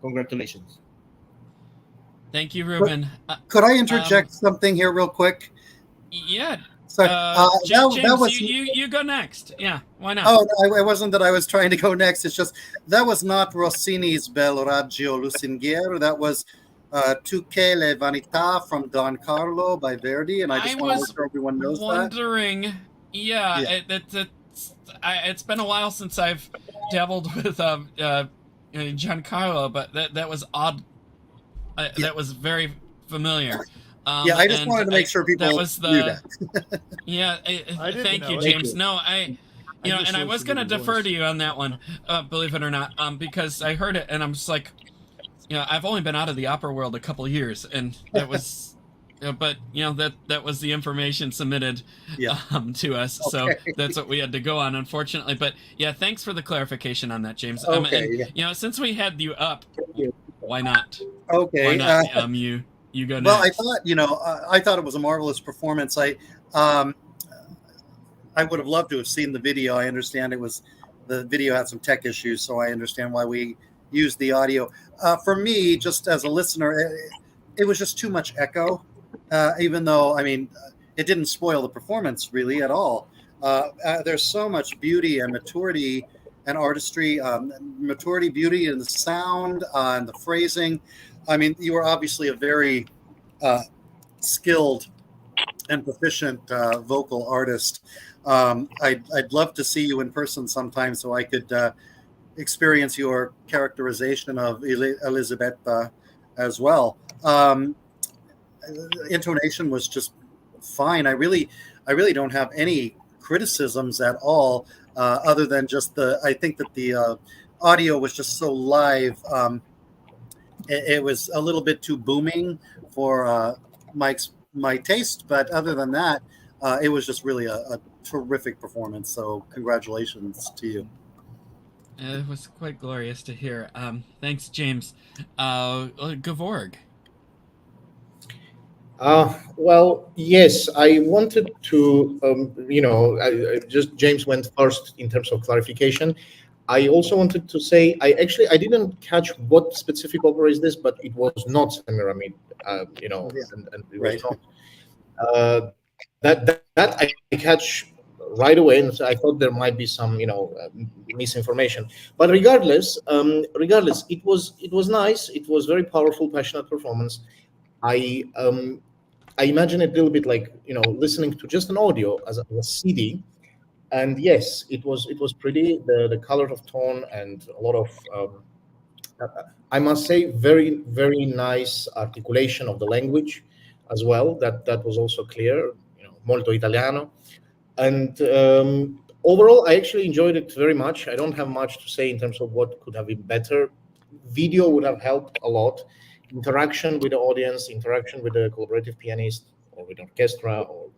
congratulations. Thank you, Ruben. Could I interject something here real quick? Yeah. So, James, that was you go next. Yeah, why not? Oh, no, it wasn't that I was trying to go next. It's just that was not Rossini's Bel Raggio Lusinghiero. That was Tu che le vanità from Don Carlo by Verdi, and I just want to make sure everyone knows that. Yeah. It's been a while since I've dabbled with Giancarlo, but that was odd. That was very familiar. I just wanted to make sure people knew that. Thank you, James. No, I was going to defer to you on that one, believe it or not, because I heard it and I'm just like, I've only been out of the opera world a couple of years, and that was, but that was the information submitted to us, so that's what we had to go on, unfortunately. But yeah, thanks for the clarification on that, James. Since we had you up, why not? Okay. Why not? You go next. Well, I thought it was a marvelous performance. I would have loved to have seen the video. I understand the video had some tech issues, so I understand why we used the audio. For me, just as a listener, it was just too much echo. Even though, it didn't spoil the performance really at all. There's so much beauty and maturity and artistry, maturity, beauty in the sound, and the phrasing. You were obviously a very skilled and proficient vocal artist. I'd love to see you in person sometime so I could experience your characterization of Elisabetta as well. Intonation was just fine. I really don't have any criticisms at all, other than just I think that the audio was just so live. It was a little bit too booming for my taste, but other than that, it was just really a terrific performance. So congratulations to you. It was quite glorious to hear. Thanks, James. Gevorg. Well, yes, I wanted to, just James went first in terms of clarification. I also wanted to say, I didn't catch what specific opera is this, but it was not Semiramis, and it was not. That I catch right away, and so I thought there might be some, misinformation. But regardless, it was nice. It was very powerful, passionate performance. I imagine it a little bit like listening to just an audio as a CD. And yes, it was pretty. The color of tone and a lot of, I must say, very, very nice articulation of the language as well. That was also clear. Molto Italiano. And overall, I actually enjoyed it very much. I don't have much to say in terms of what could have been better. Video would have helped a lot. Interaction with the audience, interaction with the collaborative pianist or with orchestra, or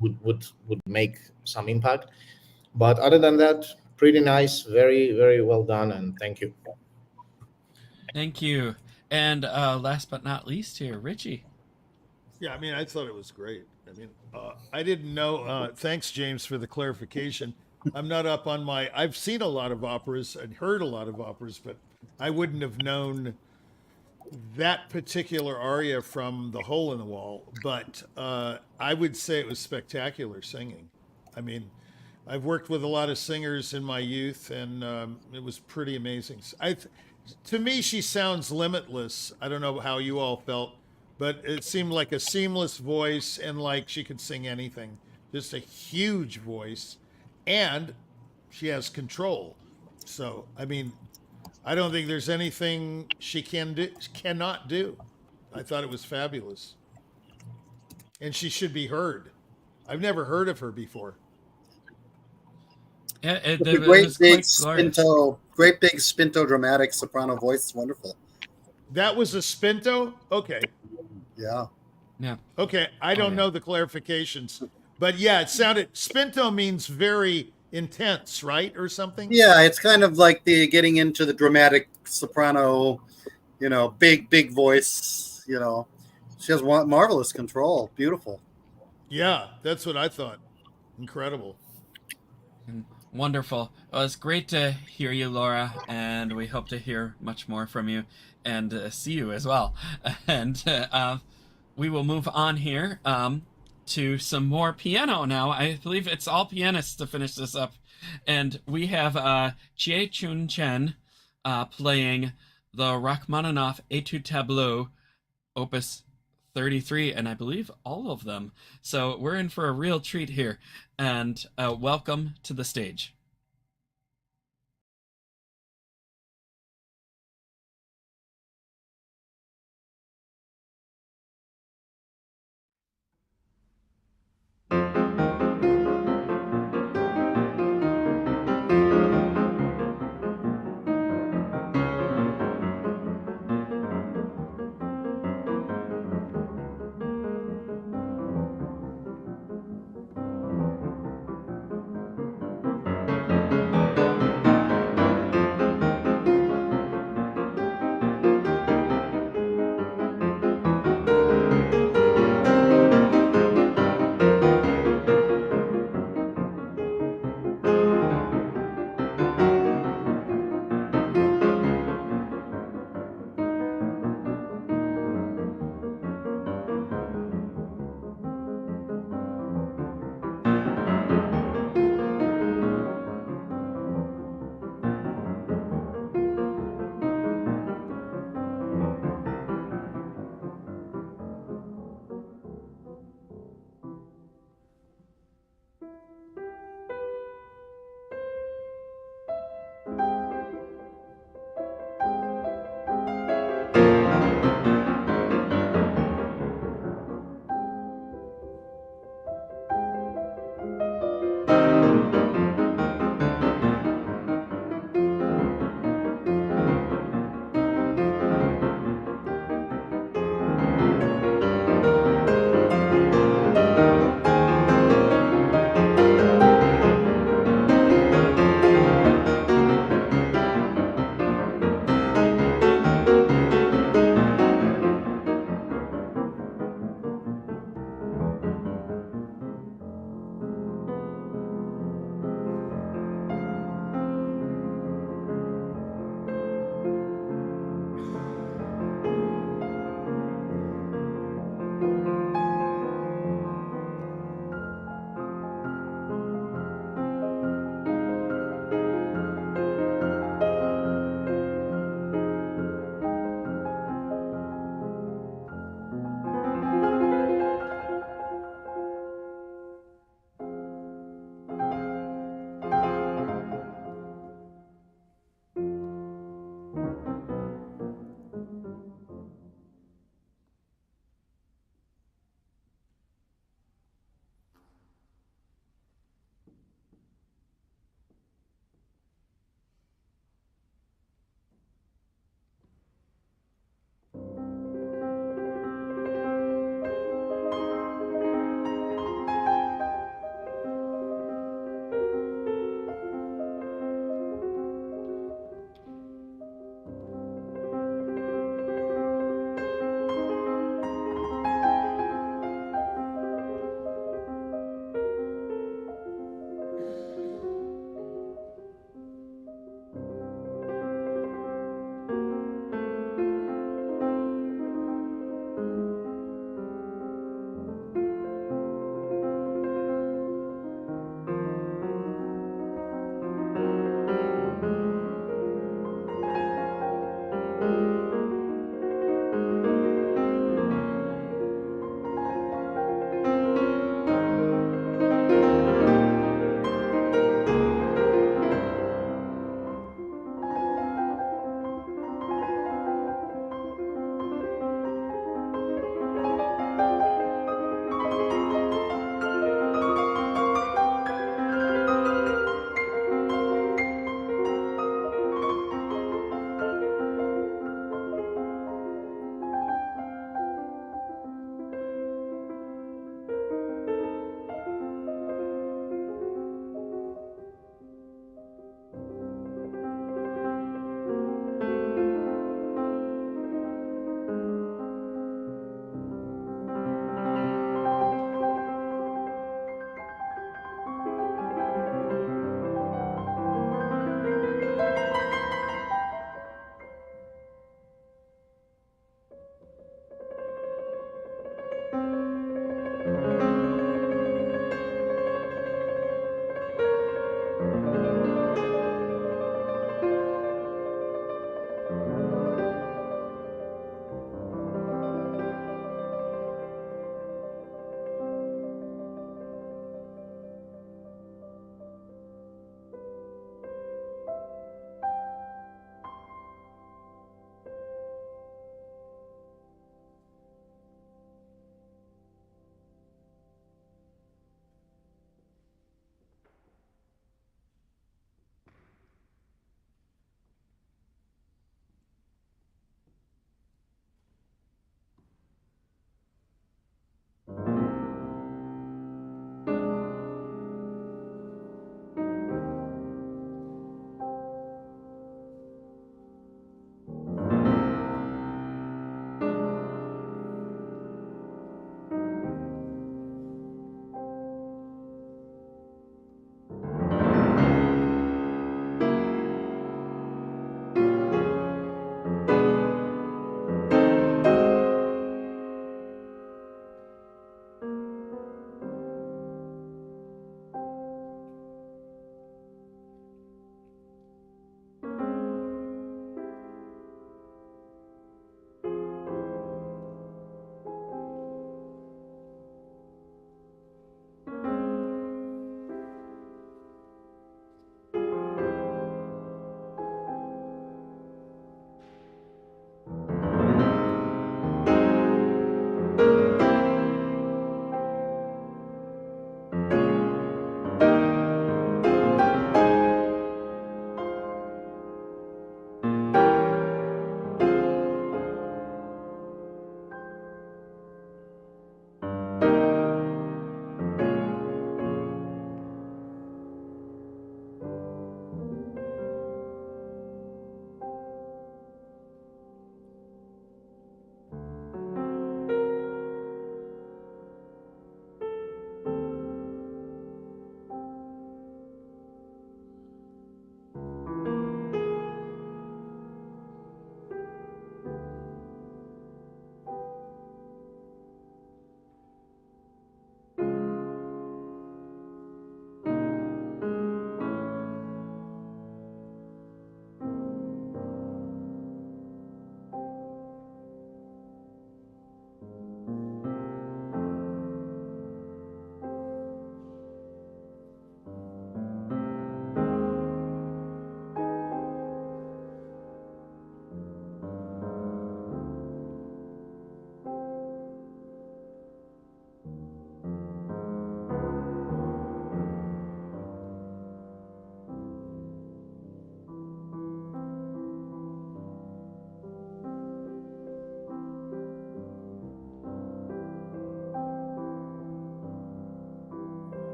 would make some impact. But other than that, pretty nice, very, very well done, and thank you. Thank you. And last but not least here, Richie. Yeah, I thought it was great. I didn't know. Thanks, James, for the clarification. I'm not up on I've seen a lot of operas and heard a lot of operas, but I wouldn't have known that particular aria from The Hole in the Wall. But I would say it was spectacular singing. I've worked with a lot of singers in my youth, and it was pretty amazing. To me, she sounds limitless. I don't know how you all felt, but it seemed like a seamless voice, and like she could sing anything. Just a huge voice, and she has control. So, I mean, I don't think there's anything she cannot do. I thought it was fabulous, and she should be heard. I've never heard of her before. Yeah, it great big glorious. spinto dramatic soprano voice. Wonderful. That was a spinto? Okay. Yeah. Yeah. Okay. I don't know the clarifications, but yeah, it sounded, spinto means very intense, right? Or something? Yeah, it's kind of like the getting into the dramatic soprano, big voice, She has marvelous control. Beautiful. Yeah, that's what I thought. Incredible. Wonderful. Well, it's great to hear you, Laura, and we hope to hear much more from you and see you as well. And we will move on here to some more piano now. I believe it's all pianists to finish this up. And we have Chie Chun Chen playing the Rachmaninoff Etude Tableau, Opus 33, and I believe all of them. So we're in for a real treat here. And welcome to the stage.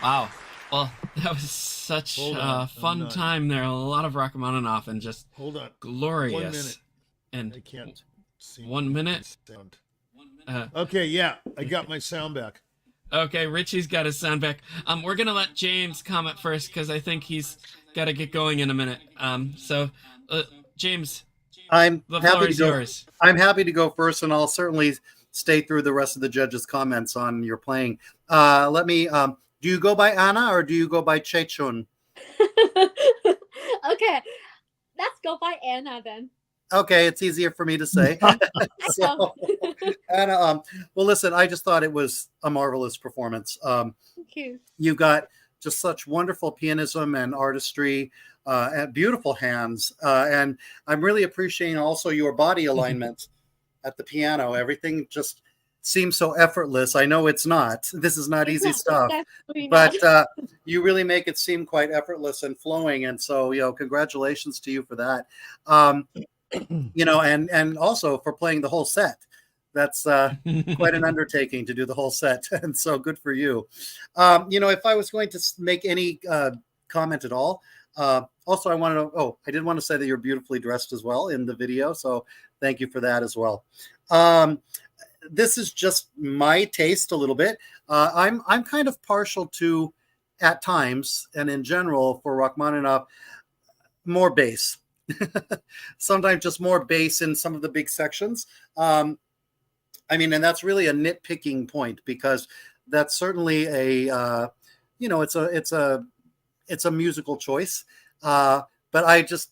Wow. Well, that was such a fun time there. A lot of Rachmaninoff and just glorious. 1 minute. And I can't see 1 minute. Sound. Okay, yeah, I got my sound back. Okay, Richie's got his sound back. We're gonna let James comment first because I think he's got to get going in a minute. James, I'm the happy floor to is go. yours. I'm happy to go first, and I'll certainly stay through the rest of the judges' comments on your playing. Let me. Do you go by Anna or do you go by Chechun? Okay, let's go by Anna then. Okay, it's easier for me to say. So, Anna, well, listen, I just thought it was a marvelous performance. Thank you. You got just such wonderful pianism and artistry, and beautiful hands. And I'm really appreciating also your body alignment at the piano. Everything just seems so effortless. I know it's not. This is not easy stuff, but you really make it seem quite effortless and flowing. And so, congratulations to you for that. And also for playing the whole set. That's quite an undertaking to do the whole set. And so good for you. If I was going to make any comment at all, also I did want to say that you're beautifully dressed as well in the video. So thank you for that as well. This is just my taste a little bit. I'm kind of partial to, at times and in general for Rachmaninoff, more bass. Sometimes just more bass in some of the big sections. And that's really a nitpicking point because that's certainly a it's a musical choice. But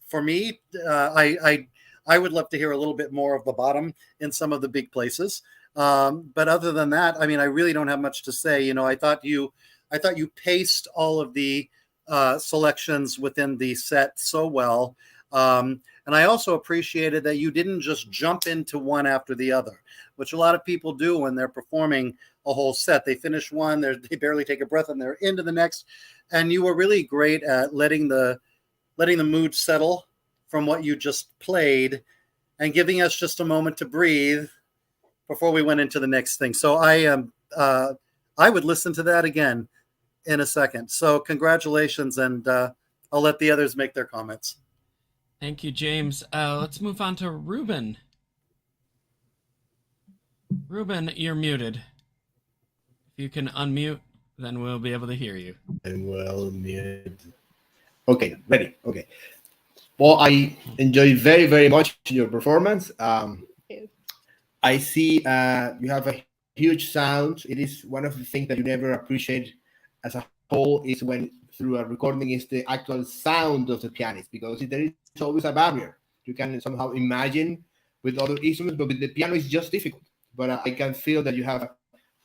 for me, I would love to hear a little bit more of the bottom in some of the big places. But other than that, I really don't have much to say. I thought you paced all of the selections within the set so well. And I also appreciated that you didn't just jump into one after the other, which a lot of people do when they're performing a whole set. They finish one, they barely take a breath, and they're into the next. And you were really great at letting the mood settle from what you just played and giving us just a moment to breathe before we went into the next thing. So I would listen to that again in a second. So congratulations, and I'll let the others make their comments. Thank you, James. Let's move on to Ruben. Ruben, you're muted. If you can unmute, then we'll be able to hear you. I'm well muted. Okay, ready. Okay. Well, I enjoyed very, very much your performance. I see you have a huge sound. It is one of the things that you never appreciate as a whole is when through a recording is the actual sound of the pianist, because there is always a barrier. You can somehow imagine with other instruments, but with the piano it's just difficult. But I can feel that you have a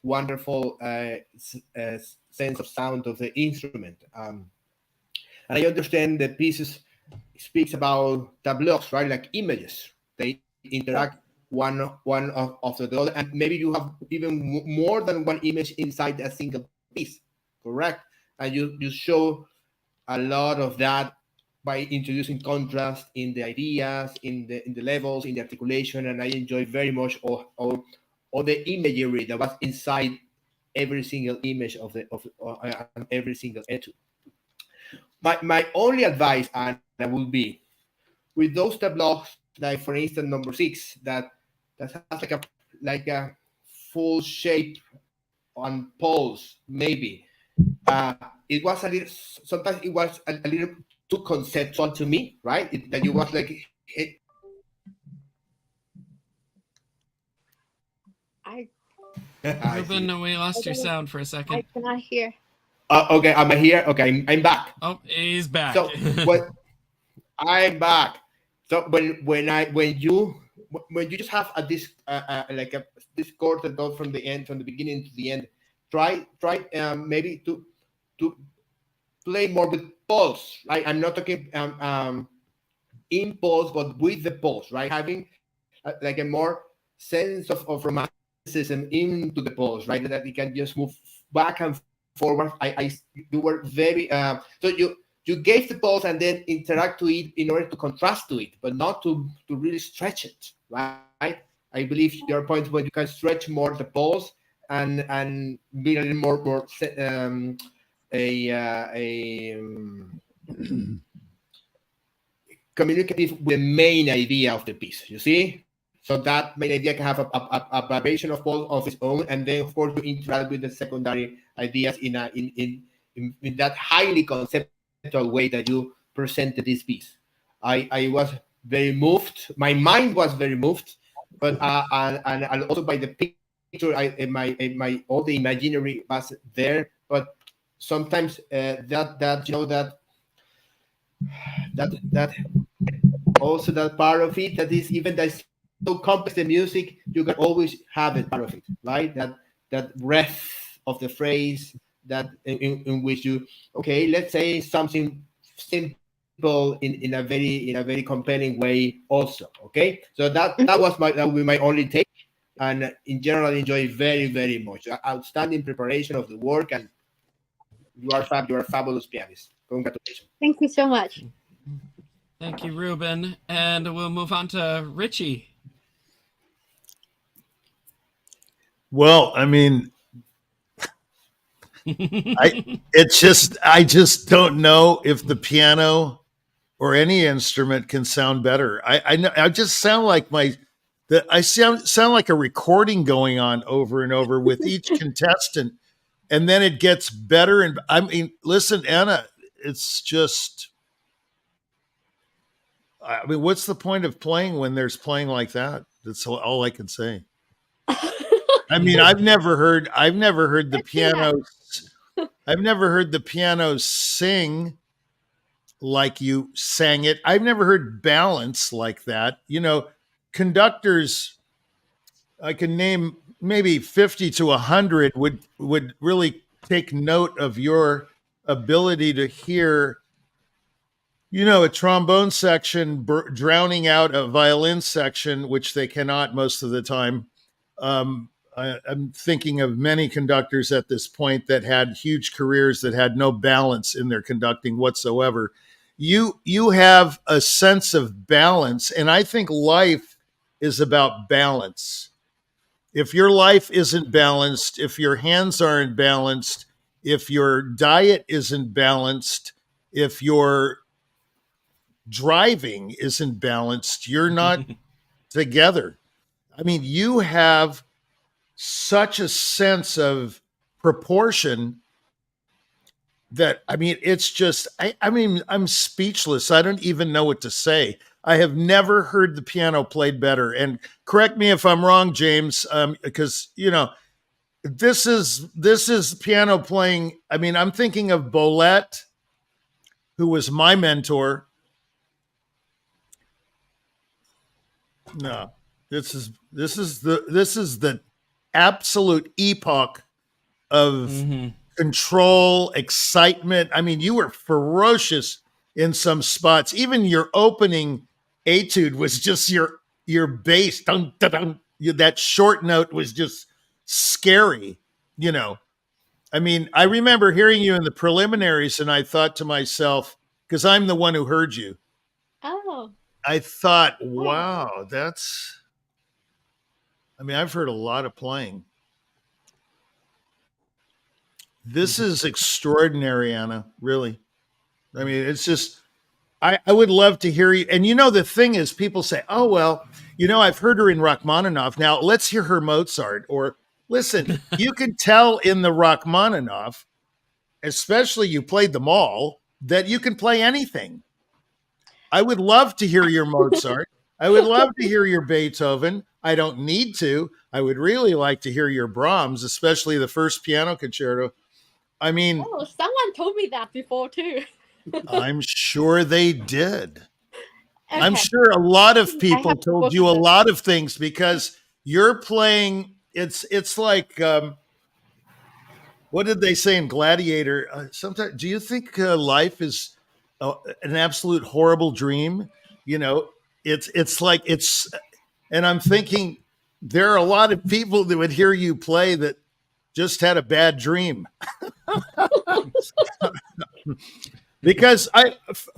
wonderful sense of sound of the instrument. And I understand the pieces speaks about tableaux, right? Like images. They interact one after the other, and maybe you have even more than one image inside a single piece, correct? And you show a lot of that by introducing contrast in the ideas, in the levels, in the articulation, and I enjoy very much all the imagery that was inside every single image of every single etude. My only advice, and that will be with those tableaux, like for instance number 6, that has like a full shape on poles, maybe. It was sometimes it was a little too conceptual to me, right? That you was like Ruben, we lost your sound for a second. I cannot hear. Okay, am I here? Okay, I'm back. Oh, he's back. So I'm back. So when you just have this chord that goes from the beginning to the end, try maybe to play more with pulse, right? I'm not talking in pulse, but with the pulse, right? Having like a more sense of romanticism into the pulse, right? That you can just move back and forward. You were very so you gave the pulse and then interact to it in order to contrast to it, but not to really stretch it, right? I believe there are points where you can stretch more the pulse and be a little more communicative with the main idea of the piece. You see, so that main idea can have a variation of both of its own, and then of course you interact with the secondary ideas in that highly conceptual way that you presented this piece. I was very moved. My mind was very moved, but and also by the picture, my all the imaginary was there. But sometimes that also that part of it that is even that's so complex the music, you can always have it part of it, right? That breath of the phrase that in which you let's say something simple in a very compelling way also. Okay, so that would be my only take, and in general I enjoy very, very much. Outstanding preparation of the work, and you are a fabulous pianist. Congratulations. Thank you so much. Thank you, Ruben. And we'll move on to Richie. Well, I mean, I just don't know if the piano or any instrument can sound better. I just sound like I sound like a recording going on over and over with each contestant, and then it gets better. And I mean, listen, Anna, it's just, I mean, what's the point of playing when there's playing like that? That's all I can say. I mean, I've never heard the piano. I've never heard the piano sing like you sang it. I've never heard balance like that. You know, conductors, I can name maybe 50 to 100 would really take note of your ability to hear, you know, a trombone section drowning out a violin section, which they cannot most of the time. I'm thinking of many conductors at this point that had huge careers that had no balance in their conducting whatsoever. You have a sense of balance, and I think life is about balance. If your life isn't balanced, if your hands aren't balanced, if your diet isn't balanced, if your driving isn't balanced, you're not together. I mean, you have such a sense of proportion that, I mean, it's just, I mean, I'm speechless. I don't even know what to say. I have never heard the piano played better. And correct me if I'm wrong, James, because, you know, this is piano playing. I mean, I'm thinking of Bolette, who was my mentor. No, this is the absolute epoch of control, excitement. I mean, you were ferocious in some spots. Even your opening etude was just your bass. Dun, dun, dun. That short note was just scary, you know. I mean, I remember hearing you in the preliminaries, and I thought to myself, because I'm the one who heard you. Oh. I thought, wow, I mean, I've heard a lot of playing. This is extraordinary, Anna, really. I mean, it's just, I would love to hear you. And you know, the thing is, people say, oh, well, you know, I've heard her in Rachmaninoff. Now let's hear her Mozart. Or listen, you can tell in the Rachmaninoff, especially you played them all, that you can play anything. I would love to hear your Mozart. I would love to hear your Beethoven. I don't need to. I would really like to hear your Brahms, especially the first piano concerto. I mean, oh, someone told me that before too. I'm sure they did. Okay. I'm sure a lot of people told you a lot of things because you're playing. It's like, what did they say in Gladiator? Sometimes, do you think life is an absolute horrible dream? You know, it's like and I'm thinking there are a lot of people that would hear you play that just had a bad dream. Because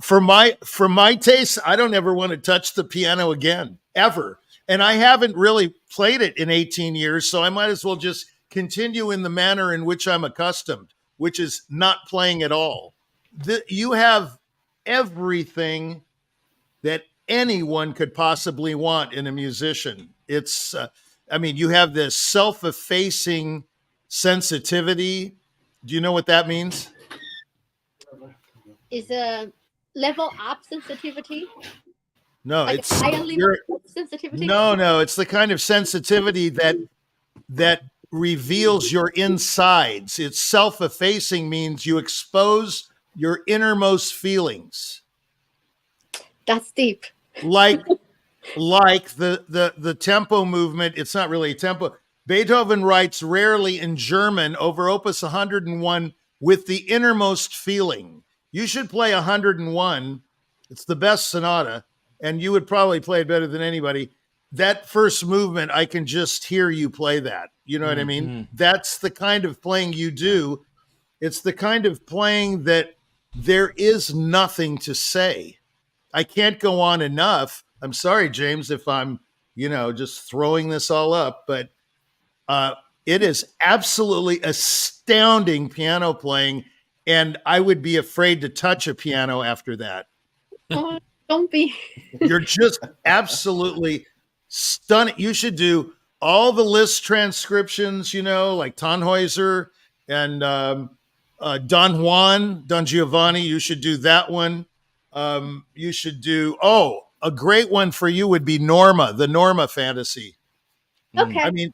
for my taste, I don't ever want to touch the piano again, ever. And I haven't really played it in 18 years, so I might as well just continue in the manner in which I'm accustomed, which is not playing at all. You have everything that anyone could possibly want in a musician. It's, you have this self-effacing sensitivity. Do you know what that means? Is a level up sensitivity? No, like it's higher level sensitivity? No, it's the kind of sensitivity that reveals your insides. It's self-effacing, means you expose your innermost feelings. That's deep. Like the tempo movement. It's not really a tempo. Beethoven writes rarely in German over Opus 101 with the innermost feeling. You should play 101. It's the best sonata, and you would probably play it better than anybody. That first movement, I can just hear you play that. You know what I mean? That's the kind of playing you do. It's the kind of playing that there is nothing to say. I can't go on enough. I'm sorry, James, if I'm, just throwing this all up, but it is absolutely astounding piano playing, and I would be afraid to touch a piano after that. Oh, don't be. You're just absolutely stunning. You should do all the Liszt transcriptions, like Tannhäuser and Don Juan, Don Giovanni. You should do that one. You should do, a great one for you would be Norma, the Norma Fantasy. Okay.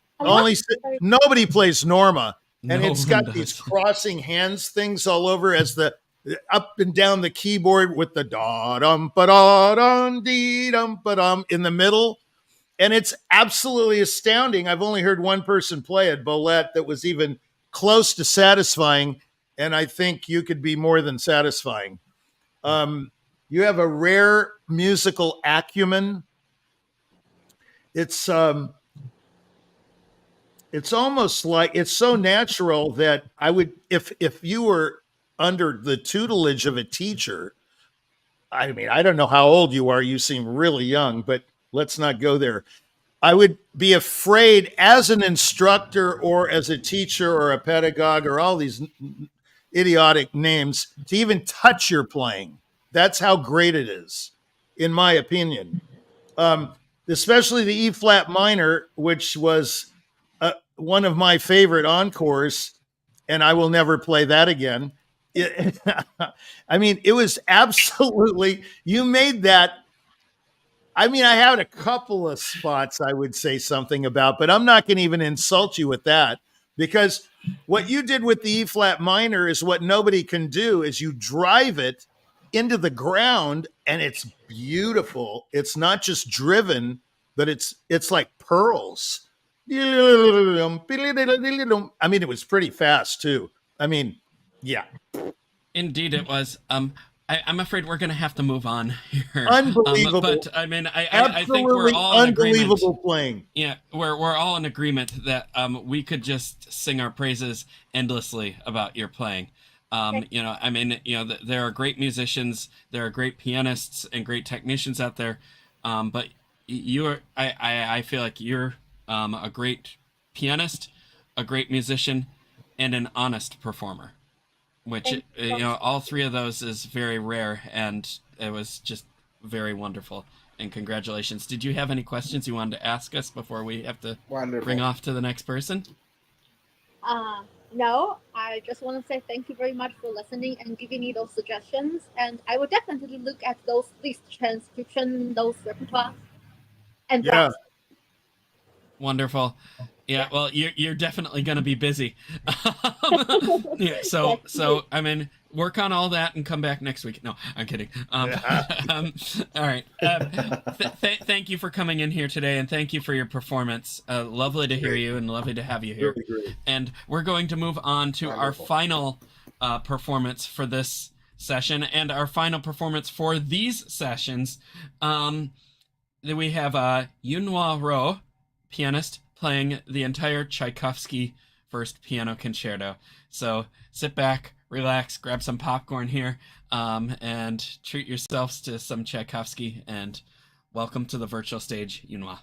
Nobody plays Norma, and No it's got one these does. crossing hands things all over as the up and down the keyboard with the da dum ba da dum dee dum ba dum in the middle, and it's absolutely astounding. I've only heard one person play it, Bolette, that was even close to satisfying, and I think you could be more than satisfying. You have a rare musical acumen. It's almost like it's so natural that I would, if you were under the tutelage of a teacher, I don't know how old you are. You seem really young, but let's not go there. I would be afraid as an instructor or as a teacher or a pedagogue or all these idiotic names to even touch your playing. That's how great it is, in my opinion. Especially the E flat minor, which was one of my favorite encores, and I will never play that again. It was absolutely, you made that. I had a couple of spots I would say something about, but I'm not going to even insult you with that, because what you did with the E flat minor is what nobody can do, is you drive it into the ground, and it's beautiful. It's not just driven, but it's like pearls. It was pretty fast too. Yeah. Indeed, it was. I'm afraid we're going to have to move on here. Unbelievable. But I think we're all in agreement. Unbelievable playing. Yeah, we're all in agreement that we could just sing our praises endlessly about your playing. There are great musicians, there are great pianists and great technicians out there, but I feel like you're a great pianist, a great musician, and an honest performer, which all three of those is very rare, and it was just very wonderful. And congratulations. Did you have any questions you wanted to ask us before we have to bring off to the next person? No, I just want to say thank you very much for listening and giving me those suggestions. And I will definitely look at those list transcription, those repertoire. And yeah. Wonderful. Yeah, well, you're definitely going to be busy. So work on all that and come back next week. No, I'm kidding. All right. Thank you for coming in here today, and thank you for your performance. Lovely to hear you, and lovely to have you here. Really and we're going to move on to our final performance for this session, and our final performance for these sessions. Then we have Yunhua Wroe, pianist, playing the entire Tchaikovsky First Piano Concerto. So sit back, relax, grab some popcorn here, and treat yourselves to some Tchaikovsky, and welcome to the virtual stage, Yunhua.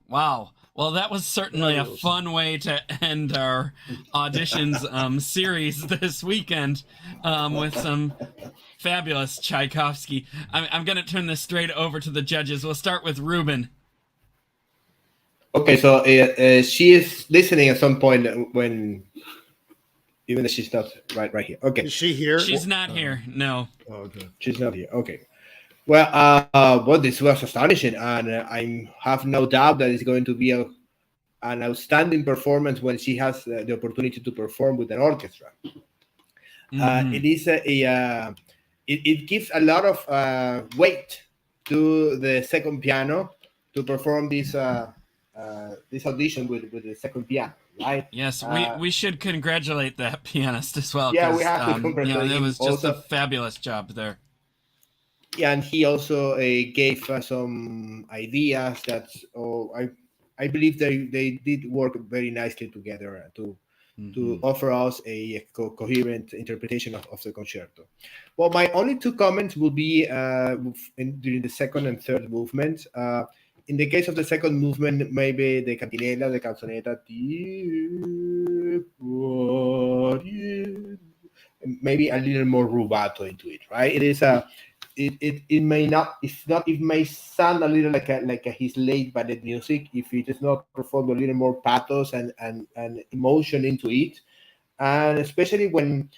Wow. Well, that was certainly a fun way to end our auditions series this weekend with some fabulous Tchaikovsky. I'm going to turn this straight over to the judges. We'll start with Ruben. Okay, so she is listening at some point when, even if she's not right here. Okay. Is she here? She's not here. No. Oh, okay. She's not here. Okay. Well, this was astonishing, and I have no doubt that it's going to be an outstanding performance when she has the opportunity to perform with an orchestra. It is it gives a lot of weight to the second piano to perform this audition with the second piano, right? Yes, we should congratulate that pianist as well. Yeah, we have to congratulate it him. was just Also, a fabulous job there. Yeah, and he also gave some ideas that I believe they did work very nicely together to offer us a coherent interpretation of the concerto. Well, my only two comments will be during the second and third movement. In the case of the second movement, maybe the cantinela, the canzonetta, maybe a little more rubato into it, right? It is it may not, it may sound a little like his late ballet music if it is not performed a little more pathos and emotion into it, and especially when,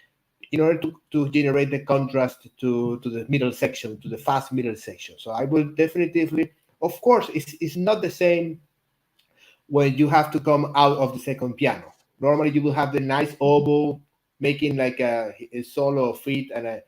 in order to generate the contrast to the middle section, to the fast middle section. So I will definitively, of course, it's not the same when you have to come out of the second piano. Normally you will have the nice oboe making like a solo feat and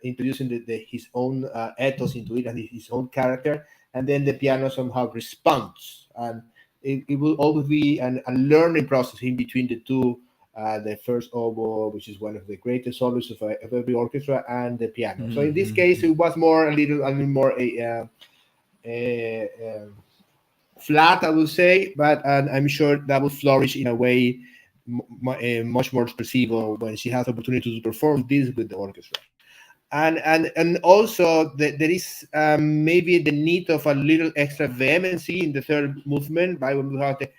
introducing his own ethos into it and his own character, and then the piano somehow responds, and it will always be a learning process in between the two, the first oboe, which is one of the greatest solos of every orchestra, and the piano. So in this case, it was more a little more flat, I would say, but I'm sure that will flourish in a way much more Espressivo when she has the opportunity to perform this with the orchestra. And also there is maybe the need of a little extra vehemency in the third movement, right? When we have the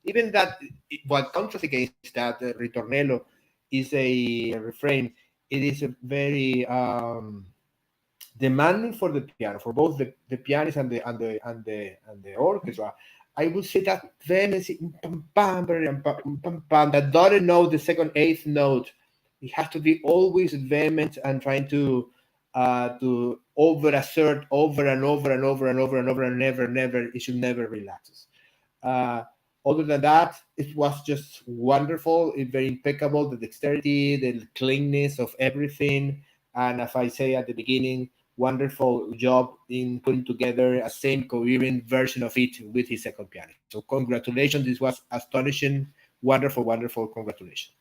even that, what contrasts against that ritornello is a refrain. It is a very demanding for the piano, for both the pianist and the orchestra. I would say that vehemency, that dotted note, the second eighth note, it has to be always vehement and trying to over assert over and over and over and over and over, and never, it should never relax. Other than that, it was just wonderful, very impeccable, the dexterity, the cleanness of everything, and as I say at the beginning, wonderful job in putting together a same coherent version of it with his second piano. So congratulations, this was astonishing, wonderful, congratulations.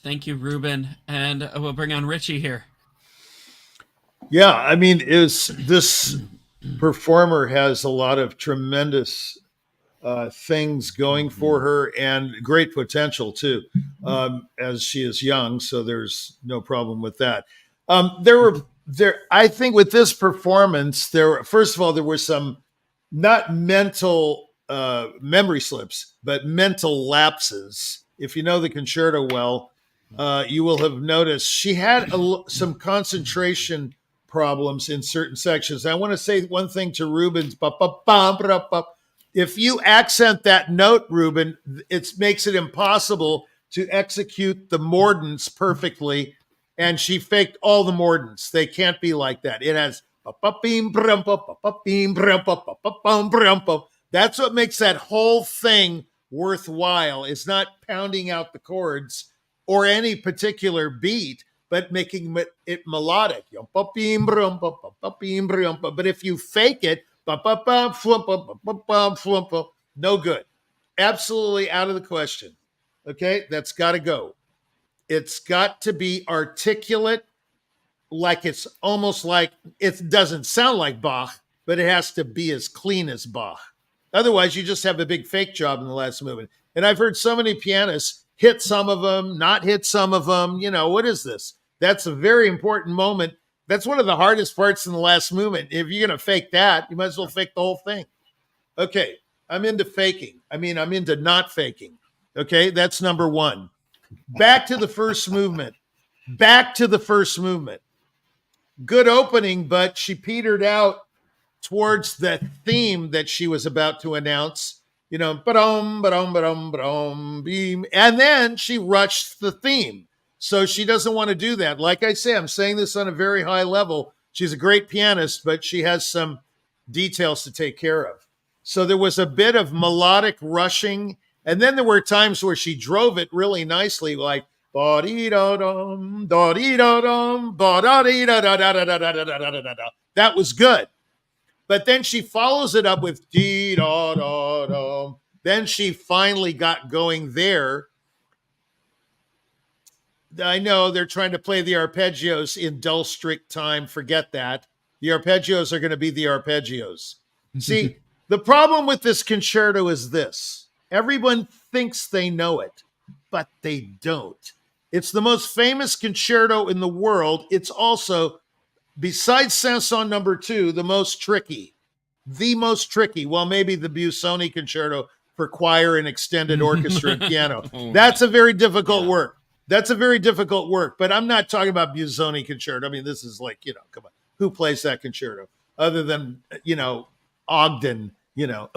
Thank you, Ruben, and we'll bring on Richie here. Yeah, I mean, this performer has a lot of tremendous things going for her and great potential too, as she is young, so there's no problem with that. I think with this performance, first of all, there were some not mental memory slips, but mental lapses. If you know the concerto well, you will have noticed she had some concentration problems in certain sections. I want to say one thing to Ruben's. If you accent that note, Ruben, it makes it impossible to execute the mordents perfectly. And she faked all the mordents. They can't be like that. It has that's what makes that whole thing worthwhile. It's not pounding out the chords or any particular beat, but making it melodic. But if you fake it, no good. Absolutely out of the question. Okay, that's got to go. It's got to be articulate, like it's almost like it doesn't sound like Bach, but it has to be as clean as Bach. Otherwise, you just have a big fake job in the last movement. And I've heard so many pianists hit some of them, not hit some of them. You know, what is this? That's a very important moment. That's one of the hardest parts in the last movement. If you're going to fake that, you might as well fake the whole thing. Okay, I'm into faking. I'm into not faking. Okay, that's number one. Back to the first movement. good opening, but she petered out towards the theme that she was about to announce. Ba-dum, ba-dum, ba-dum, ba-dum, beam. And then she rushed the theme. So she doesn't want to do that. Like I say, I'm saying this on a very high level. She's a great pianist, but she has some details to take care of. So there was a bit of melodic rushing. And then there were times where she drove it really nicely, like ba-dee-da-dum, da-dee-da-dum, ba-da-dee-da-da-da-da-da-da-da-da-da. That was good. But then she follows it up with dee-da-da-dum. Then she finally got going there. I know they're trying to play the arpeggios in dull strict time. Forget that. The arpeggios are going to be the arpeggios. See, the problem with this concerto is this. Everyone thinks they know it, but they don't. It's the most famous concerto in the world. It's also, besides Saint-Saëns No. 2, the most tricky. The most tricky. Well, maybe the Busoni concerto for choir and extended orchestra and piano. That's a very difficult work. That's a very difficult work, but I'm not talking about Busoni concerto. I mean, this is like, come on. Who plays that concerto other than, Ogden, and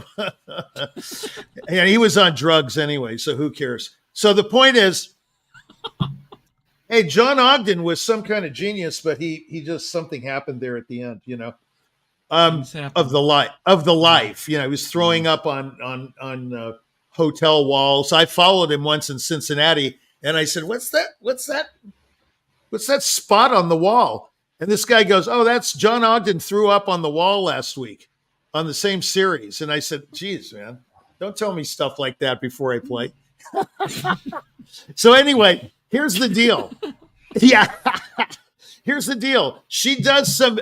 he was on drugs anyway, so who cares? So the point is, hey, John Ogden was some kind of genius, but he just, something happened there at the end, of the life. He was throwing up on hotel walls. I followed him once in Cincinnati, and I said, What's that spot on the wall? And this guy goes, oh, that's John Ogden threw up on the wall last week on the same series. And I said, geez, man, don't tell me stuff like that before I play. So anyway, here's the deal. Yeah. Here's the deal. She does some,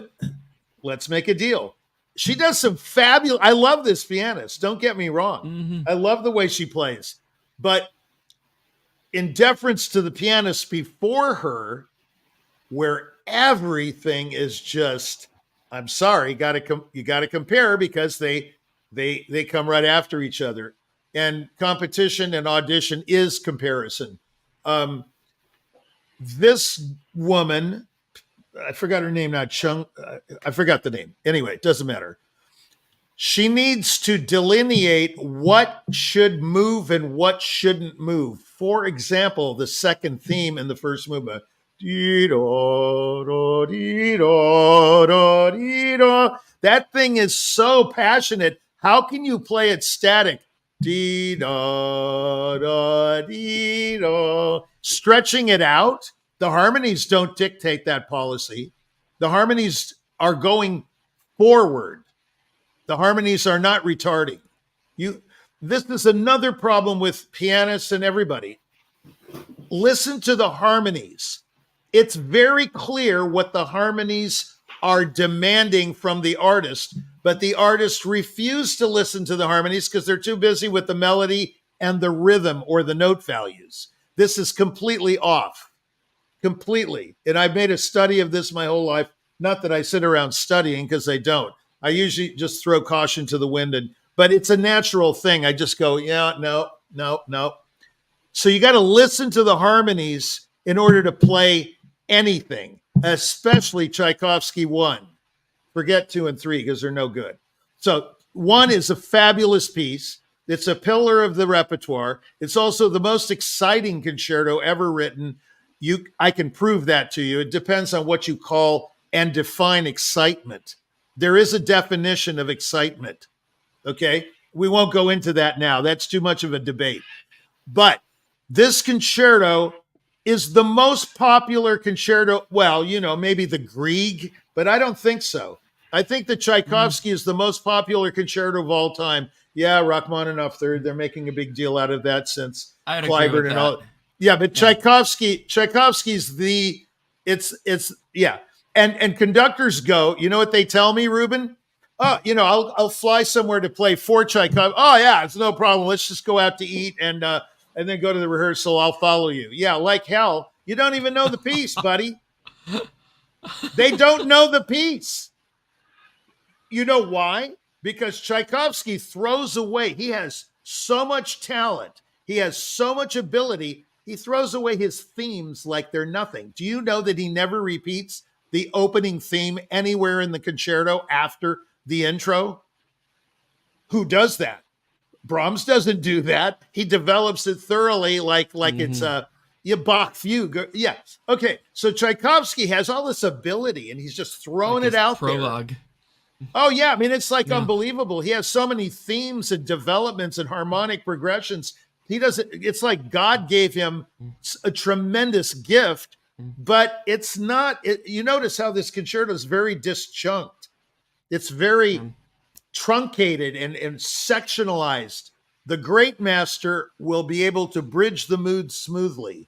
let's make a deal. She does some fabulous, I love this pianist. Don't get me wrong. Mm-hmm. I love the way she plays. But in deference to the pianist before her, where everything is just, I'm sorry, you got to compare because they come right after each other, and competition and audition is comparison. This woman, I forgot her name now. I forgot the name. Anyway, it doesn't matter. She needs to delineate what should move and what shouldn't move. For example, the second theme in the first movement. That thing is so passionate. How can you play it static? Stretching it out. The harmonies don't dictate that policy. The harmonies are going forward. The harmonies are not retarding. This is another problem with pianists and everybody. Listen to the harmonies. It's very clear what the harmonies are demanding from the artist, but the artists refuse to listen to the harmonies because they're too busy with the melody and the rhythm or the note values. This is completely off. Completely. And I've made a study of this my whole life. Not that I sit around studying, because I don't. I usually just throw caution to the wind, but it's a natural thing. I just go, yeah, no. So you got to listen to the harmonies in order to play anything, especially Tchaikovsky 1. Forget 2 and 3 because they're no good. So 1 is a fabulous piece. It's a pillar of the repertoire. It's also the most exciting concerto ever written. I can prove that to you. It depends on what you call and define excitement. There is a definition of excitement. Okay? We won't go into that now. That's too much of a debate. But this concerto is the most popular concerto. Well, maybe the Grieg, but I don't think so. I think the Tchaikovsky is the most popular concerto of all time. Yeah, Rachmaninoff third. They're making a big deal out of that since Clyburn and all. Yeah, but Tchaikovsky's yeah. And conductors go, you know what they tell me, Ruben? Oh, I'll fly somewhere to play for Tchaikovsky. Oh yeah, it's no problem. Let's just go out to eat and then go to the rehearsal. I'll follow you. Yeah, like hell. You don't even know the piece, buddy. They don't know the piece. You know why? Because Tchaikovsky throws away. He has so much talent. He has so much ability. He throws away his themes like they're nothing. Do you know that he never repeats the opening theme anywhere in the concerto after the intro? Who does that? Brahms doesn't do that. He develops it thoroughly, like it's a Bach fugue. Yes. Okay. So Tchaikovsky has all this ability, and he's just throwing it out prologue. there. Oh yeah, I mean it's like unbelievable. He has so many themes and developments and harmonic progressions. He doesn't. It's like God gave him a tremendous gift, but it's not. You notice how this concerto is very disjunct. It's very truncated and sectionalized. The great master will be able to bridge the mood smoothly.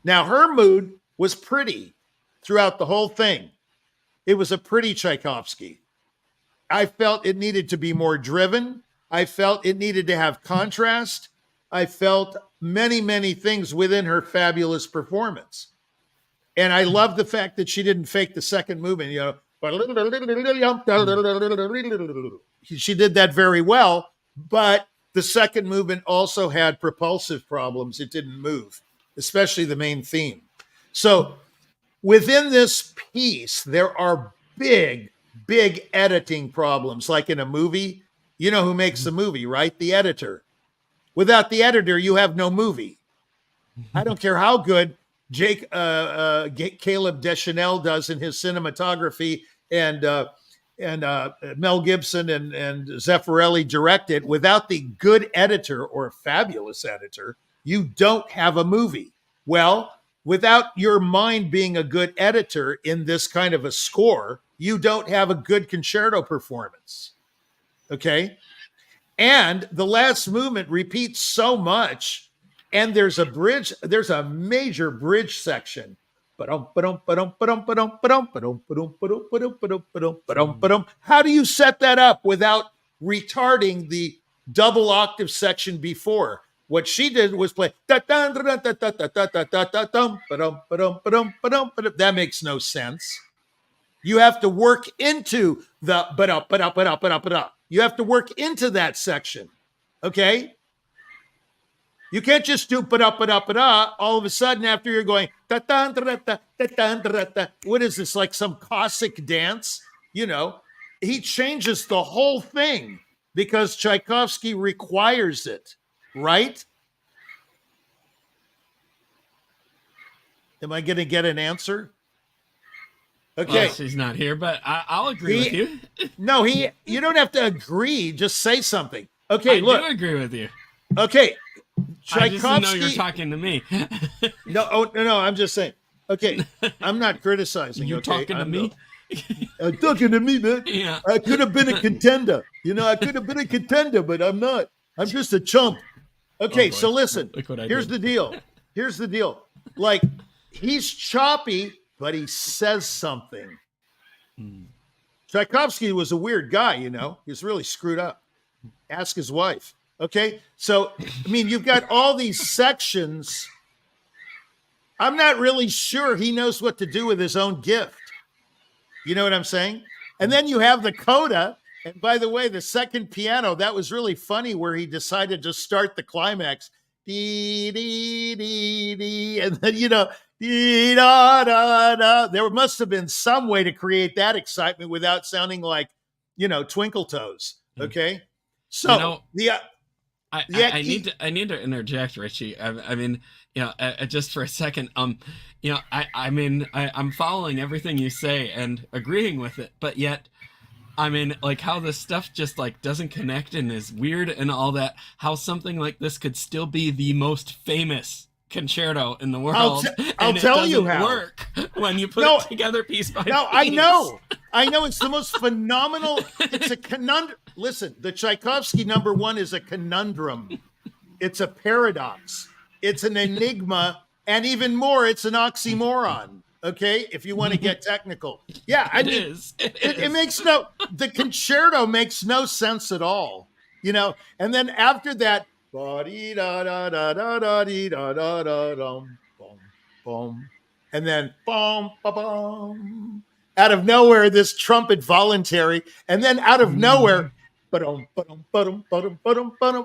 Now, her mood was pretty throughout the whole thing. It was a pretty Tchaikovsky. I felt it needed to be more driven. I felt it needed to have contrast. I felt many, many things within her fabulous performance. And I love the fact that she didn't fake the second movement, you know. She did that very well, but the second movement also had propulsive problems. It didn't move, especially the main theme. So within this piece, there are big, big editing problems. Like in a movie, you know who makes the movie, right? The editor. Without the editor, you have no movie. I don't care how good Caleb Deschanel does in his cinematography, and Mel Gibson and Zeffirelli directed. Without the good editor or fabulous editor, you don't have a movie. Well, without your mind being a good editor in this kind of a score, you don't have a good concerto performance. Okay? And the last movement repeats so much, and there's a bridge, there's a major bridge section. How do you set that up without retarding the double octave section before? What she did was play. That makes no sense. You have to work into the. You have to work into that section. Okay? You can't just do all of a sudden after you're going. What is this, like some Cossack dance? You know, he changes the whole thing because Tchaikovsky requires it, right? Am I going to get an answer? Okay. Well, she's not here, but I'll agree with you. No, you don't have to agree. Just say something. Okay, look. I do agree with you. Okay. I just didn't know you're talking to me. No, I'm just saying. Okay, I'm not criticizing. You talking to me? Talking to me, man. Yeah. I could have been a contender. You know, I could have been a contender, but I'm not. I'm just a chump. Okay, so listen. Here's the deal. Here's the deal. Like, he's choppy, but he says something. Tchaikovsky was a weird guy, you know. He was really screwed up. Ask his wife. Okay, so, I mean, you've got all these sections. I'm not really sure he knows what to do with his own gift. You know what I'm saying? And then you have the coda. And by the way, the second piano, that was really funny where he decided to start the climax. Dee, dee, dee, dee. And then, you know, dee, da, da, da. There must have been some way to create that excitement without sounding like, you know, Twinkle Toes. Okay? So, you know, I need to interject, Richie. I mean, you know, just for a second. You know, I'm following everything you say and agreeing with it, but yet, I mean, like how this stuff just like doesn't connect and is weird and all that. How something like this could still be the most famous concerto in the world. I'll tell you how. Work when you put it together piece by piece. No, I know. It's the most phenomenal. It's a conundrum. Listen, the Tchaikovsky number one is a conundrum. It's a paradox. It's an enigma. And even more, it's an oxymoron. Okay, if you want to get technical. Yeah, I mean, it makes the concerto makes no sense at all. You know, and then after that, and then out of nowhere, this trumpet voluntary, and then out of nowhere,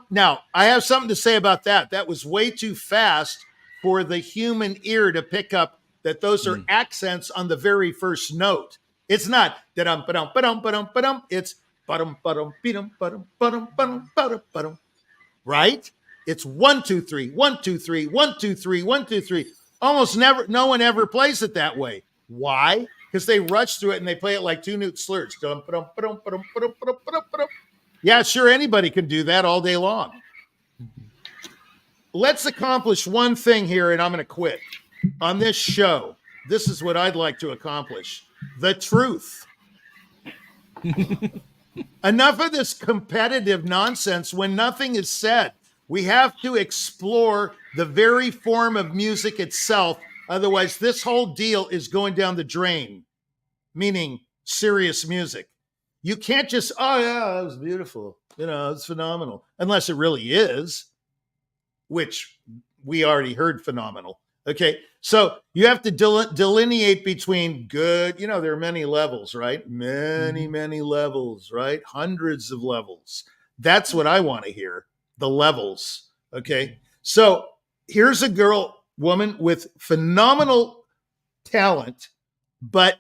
now I have something to say about that. That was way too fast for the human ear to pick up that those are accents on the very first note. It's not da-dum, ba-dum, ba-dum, ba-dum, ba-dum. It's ba-dum, ba-dum, be-dum, ba-dum, ba-dum, ba-dum, ba-dum, ba-dum. Right? It's 1, 2, 3, 1, 2, 3, 1, 2, 3, 1, 2, 3. Almost never, no one ever plays it that way. Why? Because they rush through it and they play it like 2-note slurs. Yeah, sure, anybody can do that all day long. Let's accomplish one thing here, and I'm going to quit. On this show, this is what I'd like to accomplish. The truth. Enough of this competitive nonsense when nothing is said. We have to explore the very form of music itself. Otherwise, this whole deal is going down the drain, meaning serious music. You can't just, oh, yeah, that was beautiful. You know, it's phenomenal. Unless it really is, which we already heard phenomenal. Okay, so you have to delineate between good, you know, there are many levels, right? Many levels, right? Hundreds of levels. That's what I want to hear, the levels, okay? So here's a woman with phenomenal talent, but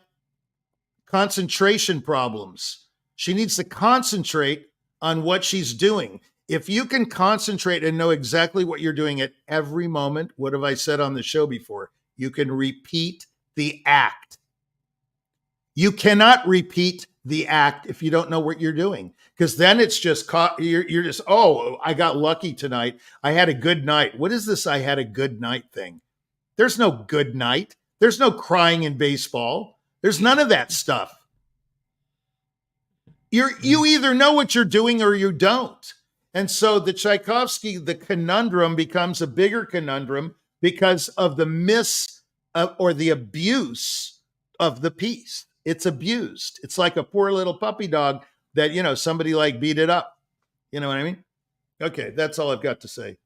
concentration problems. She needs to concentrate on what she's doing. If you can concentrate and know exactly what you're doing at every moment, what have I said on the show before? You can repeat the act. You cannot repeat the act if you don't know what you're doing, because then it's just you're just, oh, I got lucky tonight. I had a good night. What is this I had a good night thing? There's no good night. There's no crying in baseball. There's none of that stuff. You either know what you're doing or you don't. And so the conundrum becomes a bigger conundrum because of the or the abuse of the piece. It's abused. It's like a poor little puppy dog that, you know, somebody like beat it up. You know what I mean? Okay, that's all I've got to say,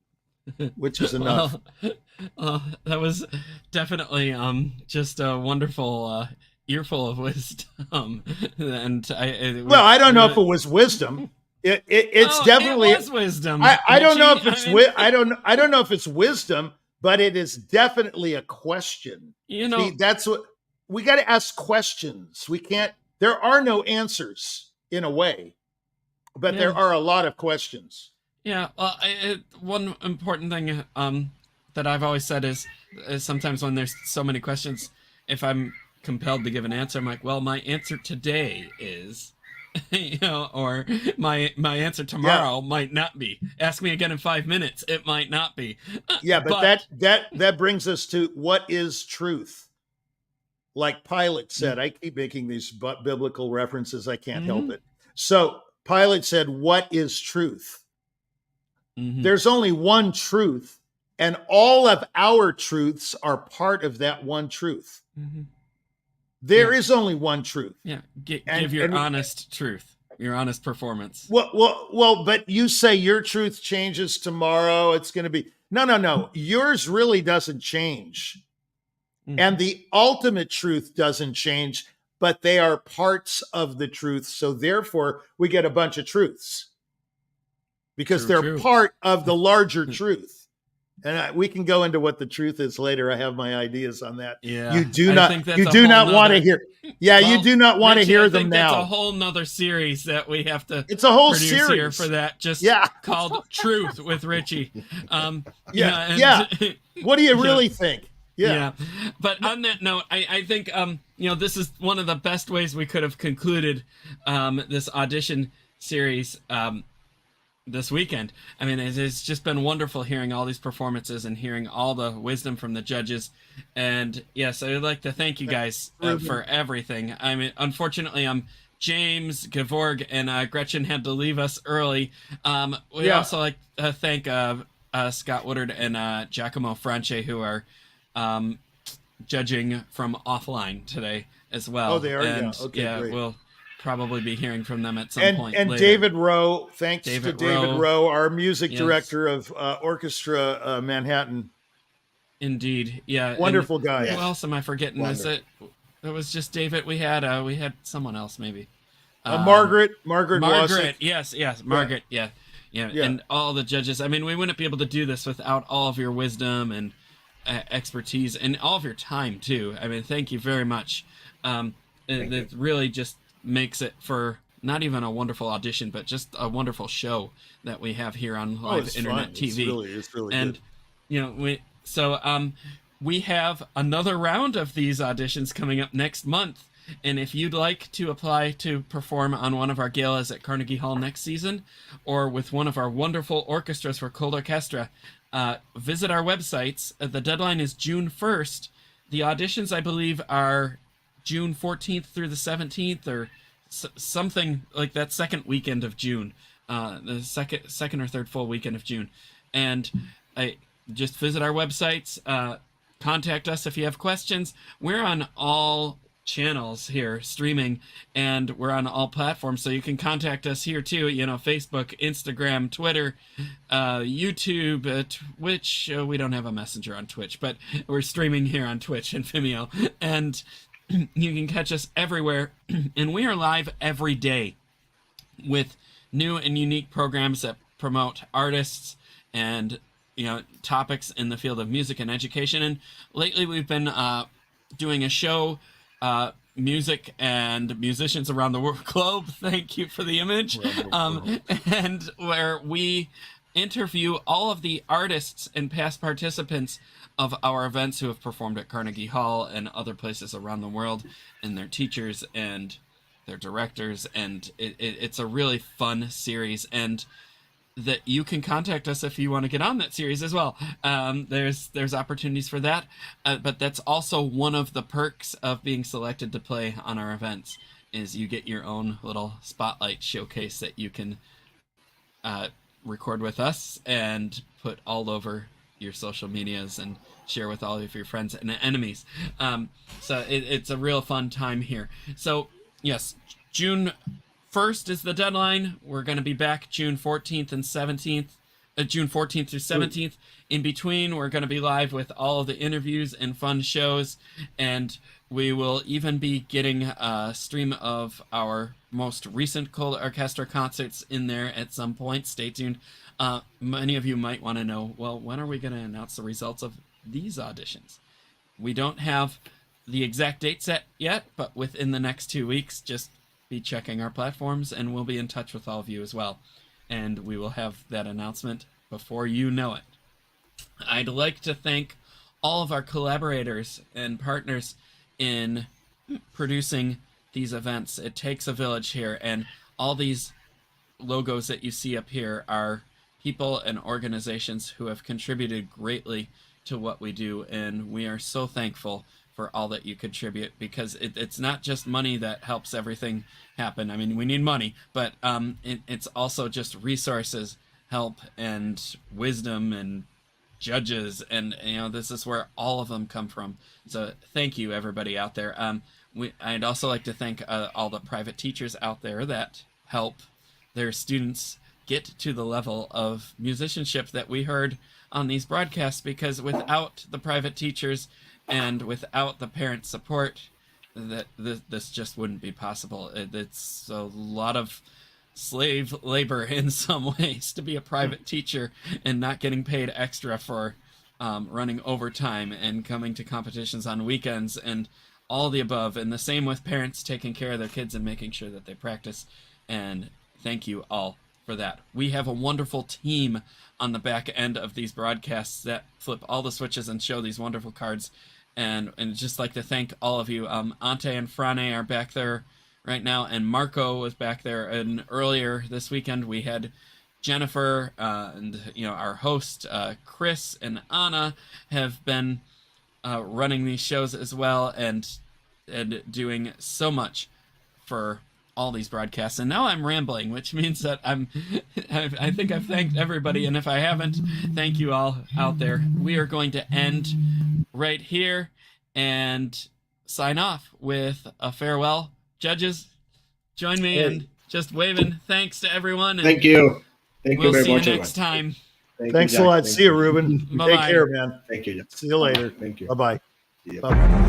which is enough. That was definitely just a wonderful earful of wisdom. And I don't know if it was wisdom. It's definitely it was wisdom. I don't know if it's I don't know if it's wisdom, but it is definitely a question. You know, see, that's what we got to ask questions. We can't. There are no answers in a way, but there are a lot of questions. Yeah. Well, one important thing that I've always said is sometimes when there's so many questions, if I'm compelled to give an answer, I'm like, well, my answer today is. You know, or my answer tomorrow might not be. Ask me again in 5 minutes. It might not be. Yeah, but that brings us to what is truth. Like Pilate said, I keep making these biblical references. I can't help it. So Pilate said, what is truth? There's only one truth, and all of our truths are part of that one truth. There is only one truth. Yeah, give your honest truth, your honest performance. Well, but you say your truth changes tomorrow. It's going to be no. Yours really doesn't change, and the ultimate truth doesn't change. But they are parts of the truth, so therefore we get a bunch of truths because they're part of the larger truth. And we can go into what the truth is later. I have my ideas on that. Yeah, you do not want to hear. Yeah, well, you do not want to hear them now. That's a whole nother series that we have to. It's a whole series here for that. Just called Truth with Richie. What do you really think? Yeah. But on that note, I think this is one of the best ways we could have concluded this audition series. This weekend. I mean, it's just been wonderful hearing all these performances and hearing all the wisdom from the judges. And yes, I would like to thank you guys for everything. I mean, unfortunately, James, Gevorg, and Gretchen had to leave us early. We also like to thank Scott Woodard and Giacomo Franche, who are judging from offline today as well. Oh, they are? Okay, great. We'll probably be hearing from them at some point and later. David Wroe, thanks to David Wroe, our music director of Orchestra Manhattan. Indeed, yeah. Wonderful guy. Who else am I forgetting? Is it was just David? We had someone else maybe. Margaret. Wasik. Yes, Margaret. Yeah, and all the judges. I mean, we wouldn't be able to do this without all of your wisdom and expertise and all of your time too. I mean, thank you very much. It really just makes it for not even a wonderful audition, but just a wonderful show that we have here on live internet fun. TV. It's really and good. You know, we have another round of these auditions coming up next month. And if you'd like to apply to perform on one of our galas at Carnegie Hall next season, or with one of our wonderful orchestras for colORCHESTRA, visit our websites. The deadline is June 1st. The auditions, I believe, are June 14th through the 17th, or something like that second weekend of June, the second or third full weekend of June. And just visit our websites. Contact us if you have questions. We're on all channels here streaming, and we're on all platforms, so you can contact us here too, you know, Facebook, Instagram, Twitter, YouTube, Twitch. We don't have a messenger on Twitch, but we're streaming here on Twitch and Vimeo, and you can catch us everywhere. And we are live every day with new and unique programs that promote artists and, you know, topics in the field of music and education. And lately we've been doing a show, music and musicians around the globe. Thank you for the image. And where we interview all of the artists and past participants of our events who have performed at Carnegie Hall and other places around the world, and their teachers and their directors. And it's a really fun series, and that you can contact us if you want to get on that series as well. There's opportunities for that, but that's also one of the perks of being selected to play on our events, is you get your own little spotlight showcase that you can record with us and put all over your social medias and share with all of your friends and enemies. So it's a real fun time here. So yes, June 1st is the deadline. We're going to be back June 14th and 17th, June 14th through 17th. In between, we're going to be live with all of the interviews and fun shows, and we will even be getting a stream of our most recent colORCHESTRA concerts in there at some point. Stay tuned. Many of you might want to know, well, when are we going to announce the results of these auditions? We don't have the exact date set yet, but within the next 2 weeks, just be checking our platforms, and we'll be in touch with all of you as well. And we will have that announcement before you know it. I'd like to thank all of our collaborators and partners in producing these events. It takes a village here, and all these logos that you see up here are people and organizations who have contributed greatly to what we do, and we are so thankful for all that you contribute, because it's not just money that helps everything happen. I mean, we need money, but it's also just resources, help, and wisdom, and judges, and you know, this is where all of them come from. So thank you, everybody out there. I'd also like to thank all the private teachers out there that help their students get to the level of musicianship that we heard on these broadcasts, because without the private teachers and without the parent support, that this just wouldn't be possible. It's a lot of slave labor in some ways to be a private teacher and not getting paid extra for running overtime and coming to competitions on weekends and all the above. And the same with parents taking care of their kids and making sure that they practice. And thank you all for that. We have a wonderful team on the back end of these broadcasts that flip all the switches and show these wonderful cards. And just like to thank all of you. Ante and Frane are back there right now, and Marco was back there. And earlier this weekend, we had Jennifer and our host Chris and Anna have been running these shows as well, and doing so much for all these broadcasts. And now I'm rambling, which means that I think I've thanked everybody, and if I haven't, thank you all out there. We are going to end right here and sign off with a farewell. Judges, join me in just waving thanks to everyone. Thank you. Thank you very much. We'll see you next time. Thanks a lot. See you, Ruben. Take care, man. Thank you. See you later. Thank you. Bye-bye. See you. Bye-bye.